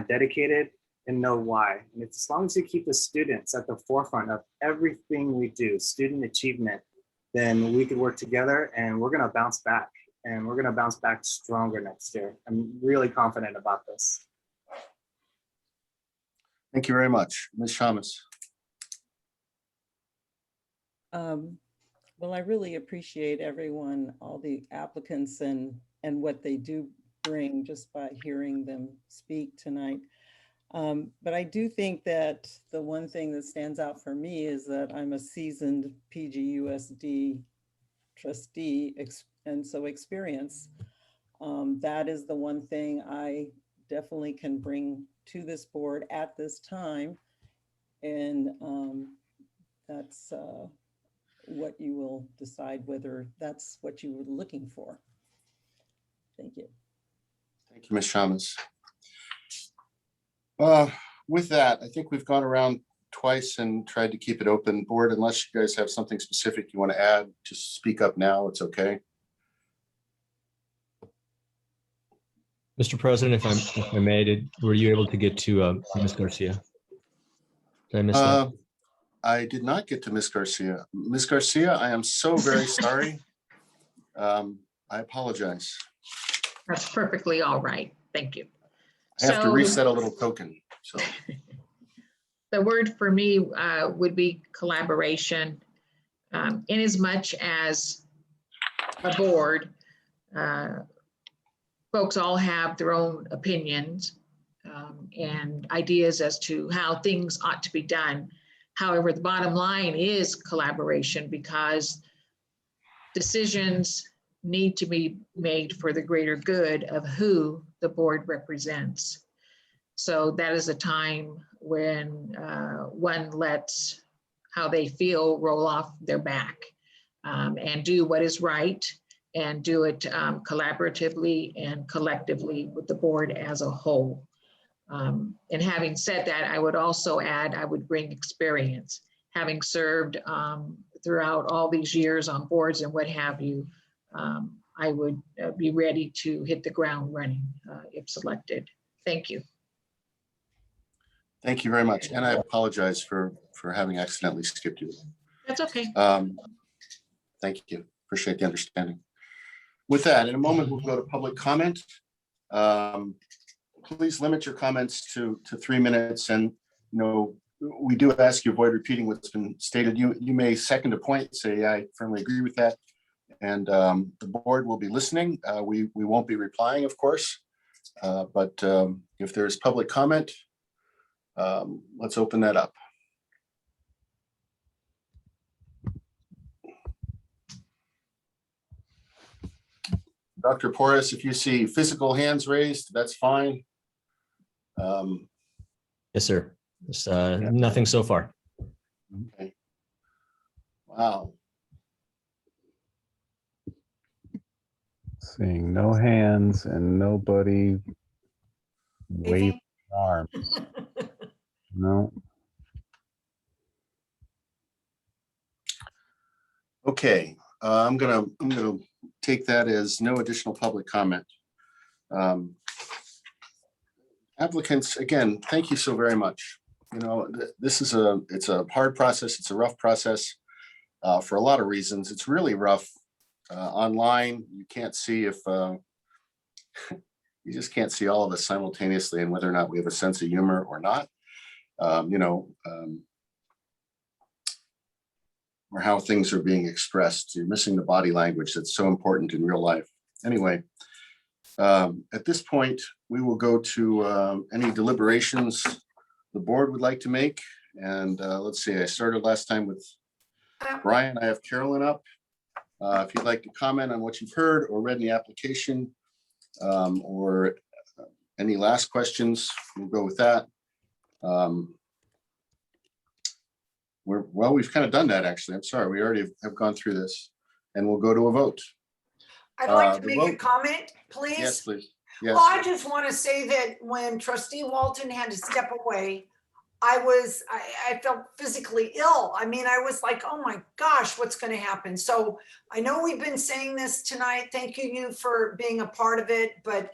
dedicated and know why. And as long as you keep the students at the forefront of everything we do, student achievement, then we can work together and we're going to bounce back. And we're going to bounce back stronger next year. I'm really confident about this. Thank you very much. Ms. Shamas. Well, I really appreciate everyone, all the applicants and what they do bring just by hearing them speak tonight. But I do think that the one thing that stands out for me is that I'm a seasoned PGUSD trustee and so experience. That is the one thing I definitely can bring to this board at this time. And that's what you will decide whether that's what you were looking for. Thank you. Thank you, Ms. Shamas. With that, I think we've gone around twice and tried to keep it open. Board, unless you guys have something specific you want to add, just speak up now. It's okay. Mr. President, if I may, were you able to get to Ms. Garcia? Did I miss that? I did not get to Ms. Garcia. Ms. Garcia, I am so very sorry. I apologize. That's perfectly all right. Thank you. I have to So- reset a little token, so. The word for me would be collaboration. In as much as a board, folks all have their own opinions and ideas as to how things ought to be done. However, the bottom line is collaboration, because decisions need to be made for the greater good of who the board represents. So that is a time when one lets how they feel roll off their back and do what is right, and do it collaboratively and collectively with the board as a whole. And having said that, I would also add, I would bring experience. Having served throughout all these years on boards and what have you, I would be ready to hit the ground running if selected. Thank you. Thank you very much. And I apologize for having accidentally skipped you. That's okay. Thank you. Appreciate the understanding. With that, in a moment, we'll go to public comment. Please limit your comments to 3 minutes. And, we do ask you avoid repeating what's been stated. You may second a point, say, I firmly agree with that. And the board will be listening. We won't be replying, of course. But if there's public comment, let's open that up. Dr. Porras, if you see physical hands raised, that's fine. Yes, sir. There's nothing so far. Okay. Wow. Seeing no hands and nobody waving arms. No. Okay, I'm gonna take that as no additional public comment. Applicants, again, thank you so very much. This is it's a hard process. It's a rough process for a lot of reasons. It's really rough online. You can't see if you just can't see all of us simultaneously, and whether or not we have a sense of humor or not. Or how things are being expressed. You're missing the body language that's so important in real life. Anyway, at this point, we will go to any deliberations the board would like to make. And let's see, I started last time with Brian. I have Carolyn up. If you'd like to comment on what you've heard or read in the application, or any last questions, we'll go with that. We've kind of done that, actually. I'm sorry, we already have gone through this, and we'll go to a vote. I'd like to the make a vote- comment, please. Yes, please. Yes. Well, I just want to say that when Trustee Walton had to step away, I felt physically ill. I mean, I was like, oh my gosh, what's going to happen? So I know we've been saying this tonight. Thank you for being a part of it. But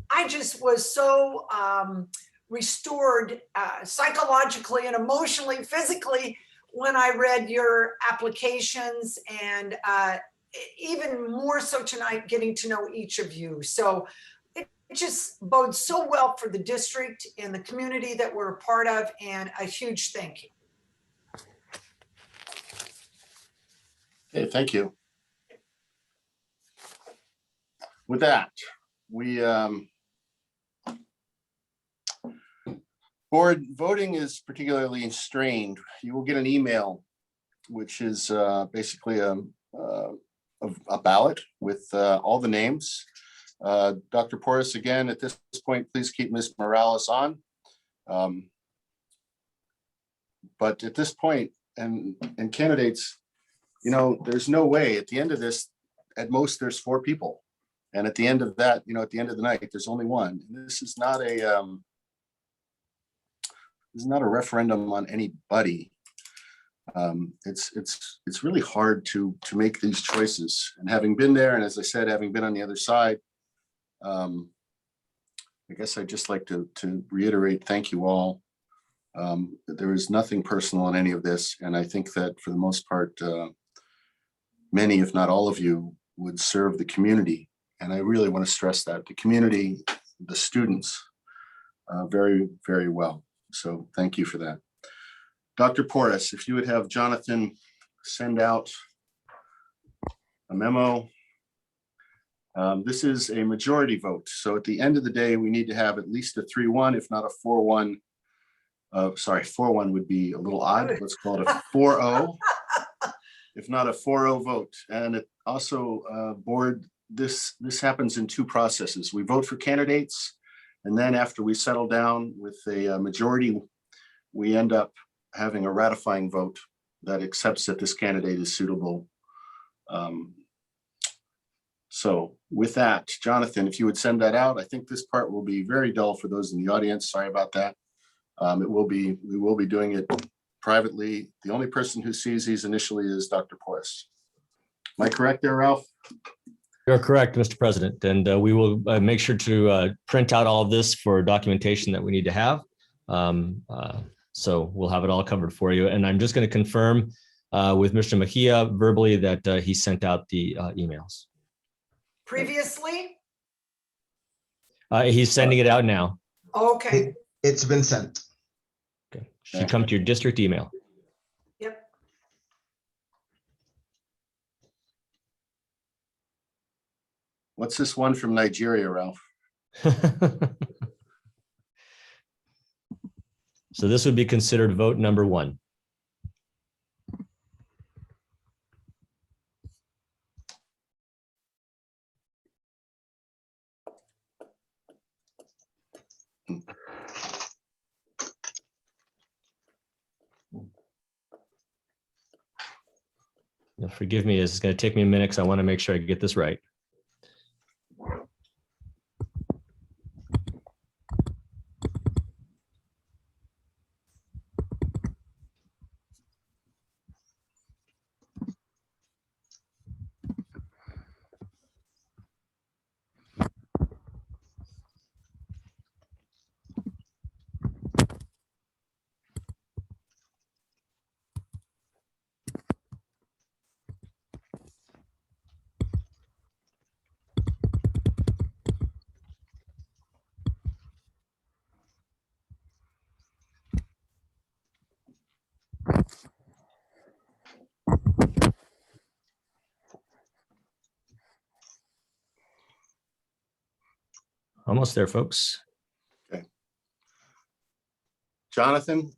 I just was so restored psychologically and emotionally, physically, when I read your applications, and even more so tonight, getting to know each of you. So it just bodes so well for the district and the community that we're a part of, and a huge thank you. Okay, thank you. With that, we board voting is particularly strained. You will get an email, which is basically a ballot with all the names. Dr. Porras, again, at this point, please keep Ms. Morales on. But at this point, and candidates, there's no way at the end of this, at most there's 4 people. And at the end of that, at the end of the night, there's only one. And this is not a referendum on anybody. It's really hard to make these choices. And having been there, and as I said, having been on the other side, I guess I'd just like to reiterate, thank you all. There is nothing personal in any of this. And I think that for the most part, many, if not all of you, would serve the community. And I really want to stress that the community, the students, very, very well. So thank you for that. Dr. Porras, if you would have Jonathan send out a memo. This is a majority vote. So at the end of the day, we need to have at least a 3-1, if not a 4-1. Sorry, 4-1 would be a little odd. Let's call it a 4-0, if not a 4-0 vote. And it also, board, this happens in two processes. We vote for candidates, and then after we settle down with a majority, we end up having a ratifying vote that accepts that this candidate is suitable. So with that, Jonathan, if you would send that out, I think this part will be very dull for those in the audience. Sorry about that. We will be doing it privately. The only person who sees these initially is Dr. Porras. Am I correct there, Ralph? You're correct, Mr. President, and we will make sure to print out all of this for documentation that we need to have. So we'll have it all covered for you. And I'm just going to confirm with Mr. Mejia verbally that he sent out the emails. Previously? He's sending it out now. Okay, It's been sent. Okay. Should come to your district email. yep. What's this one from Nigeria, Ralph? So this would be considered vote number 1. Now, forgive me, it's going to take me a minute because I want to make sure I get this right. Almost there, folks. Okay. Jonathan,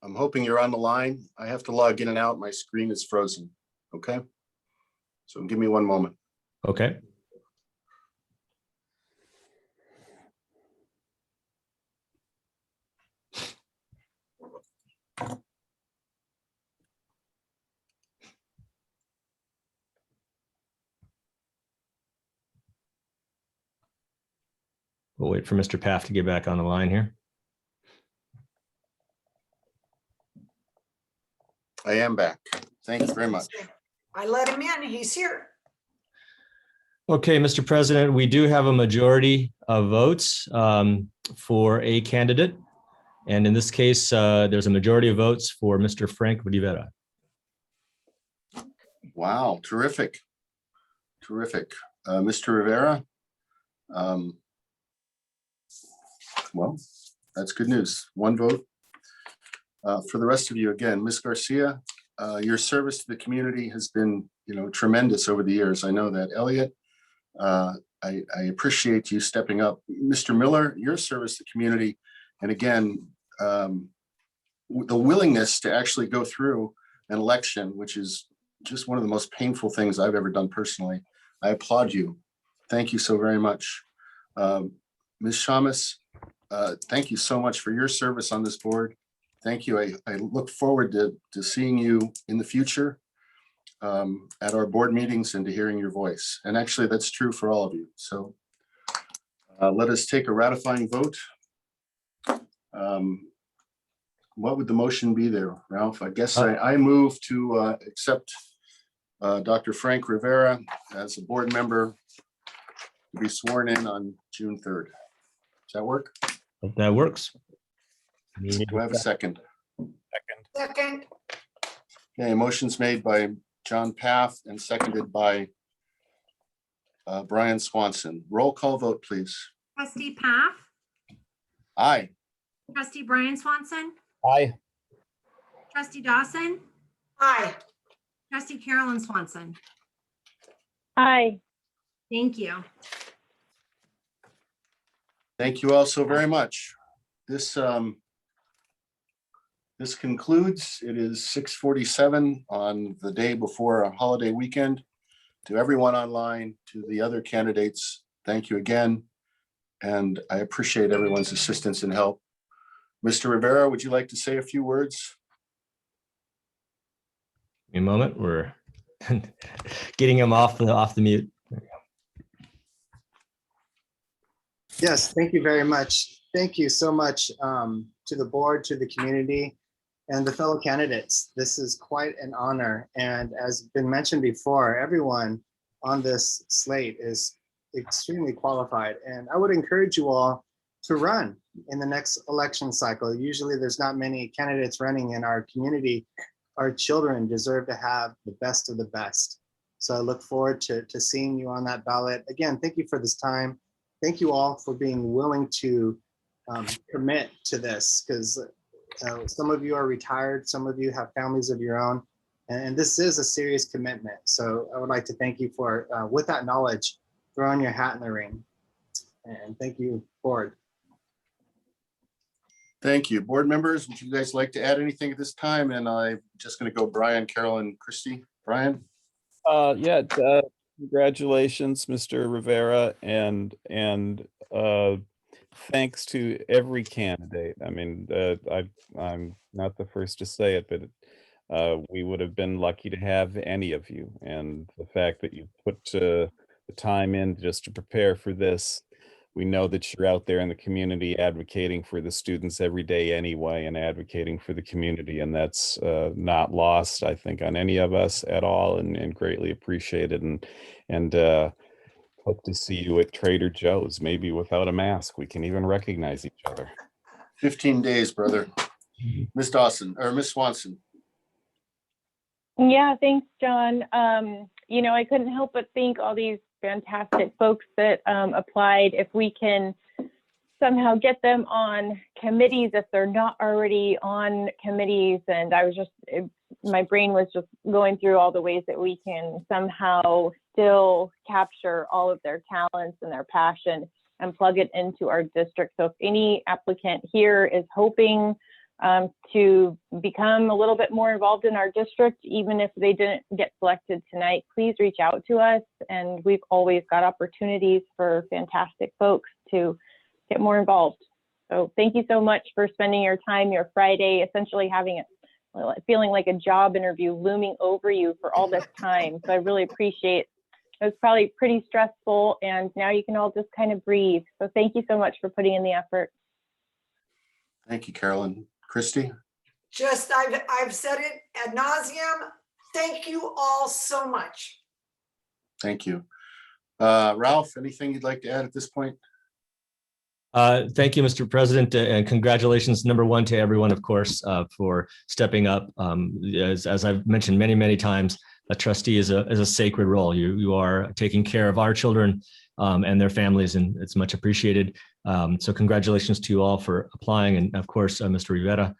I'm hoping you're on the line. I have to log in and out. My screen is frozen. Okay. So give me one moment. Okay. We'll wait for Mr. Paff to get back on the line here. I am back. Thank you very much. I let him in, he's here. Okay, Mr. President, we do have a majority of votes for a candidate. And in this case, there's a majority of votes for Mr. Frank Rivera. Wow, terrific. Terrific. Mr. Rivera. Well, that's good news. One vote. For the rest of you, again, Ms. Garcia, your service to the community has been, tremendous over the years. I know that. Elliot, I appreciate you stepping up. Mr. Miller, your service to the community, and again, the willingness to actually go through an election, which is just one of the most painful things I've ever done personally. I applaud you. Thank you so very much. Ms. Shamas, thank you so much for your service on this board. Thank you. I look forward to seeing you in the future at our board meetings and to hearing your voice. And actually, that's true for all of you. So let us take a ratifying vote. What would the motion be there, Ralph? I guess I move to accept Dr. Frank Rivera as a board member to be sworn in on June 3rd. Does that work? That works. Do I have a second? Second, Okay, motion's made by John Paff and seconded by Brian Swanson. Roll call vote, please. Trustee Pfaff, Aye. trustee Brian Swanson, Aye. trustee Dawson, Aye. trustee Carolyn Swanson. Aye. Thank you. Thank you all so very much. This concludes. It is 6:47 on the day before a holiday weekend. To everyone online, to the other candidates, thank you again. And I appreciate everyone's assistance and help. Mr. Rivera, would you like to say a few words? A moment, we're getting him off the mute. Yes, thank you very much. Thank you so much to the board, to the community, and the fellow candidates. This is quite an honor. And as been mentioned before, everyone on this slate is extremely qualified. And I would encourage you all to run in the next election cycle. Usually there's not many candidates running in our community. Our children deserve to have the best of the best. So I look forward to seeing you on that ballot. Again, thank you for this time. Thank you all for being willing to commit to this, because some of you are retired, some of you have families of your own, and this is a serious commitment. So I would like to thank you for, with that knowledge, throwing your hat in the ring. And thank you, board. Thank you. Board members, would you guys like to add anything at this time? And I'm just going to go Brian, Carolyn, Christy. Brian? Yeah, congratulations, Mr. Rivera, and thanks to every candidate. I mean, I'm not the first to say it, but we would have been lucky to have any of you. And the fact that you put the time in just to prepare for this, we know that you're out there in the community advocating for the students every day anyway, and advocating for the community. And that's not lost, I think, on any of us at all, and greatly appreciated. And hope to see you at Trader Joe's, maybe without a mask. We can even recognize each other. 15 days, brother. Miss Dawson, or Miss Swanson. Yeah, thanks, John. You know, I couldn't help but think all these fantastic folks that applied, if we can somehow get them on committees if they're not already on committees. And I was just, my brain was just going through all the ways that we can somehow still capture all of their talents and their passion and plug it into our district. So if any applicant here is hoping to become a little bit more involved in our district, even if they didn't get selected tonight, please reach out to us. And we've always got opportunities for fantastic folks to get more involved. So thank you so much for spending your time, your Friday, essentially having it, feeling like a job interview looming over you for all this time. So I really appreciate it. It was probably pretty stressful, and now you can all just kind of breathe. So thank you so much for putting in the effort. Thank you, Carolyn. Christy? Just, I've said it ad nauseum. Thank you all so much. Thank you. Ralph, anything you'd like to add at this point? Thank you, Mr. President, and congratulations, number one, to everyone, of course, for stepping up. As I've mentioned many, many times, a trustee is a sacred role. You are taking care of our children and their families, and it's much appreciated. So congratulations to you all for applying, and of course, Mr. Rivera,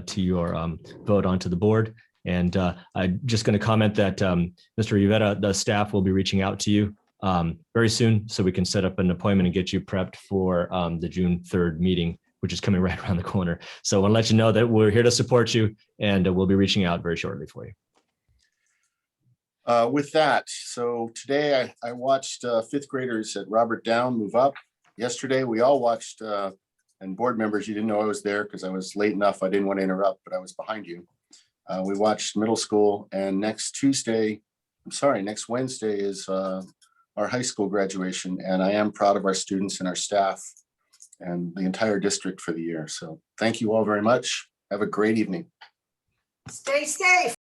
to your vote onto the board. And I'm just going to comment that Mr. Rivera, the staff will be reaching out to you very soon, so we can set up an appointment and get you prepped for the June 3rd meeting, which is coming right around the corner. So I want to let you know that we're here to support you, and we'll be reaching out very shortly for you. With that, so today I watched fifth graders at Robert Down move up. Yesterday, we all watched, and board members, you didn't know I was there because I was late enough. I didn't want to interrupt, but I was behind you. We watched middle school, and next Wednesday is our high school graduation. And I am proud of our students and our staff and the entire district for the year. So thank you all very much. Have a great evening. Stay safe.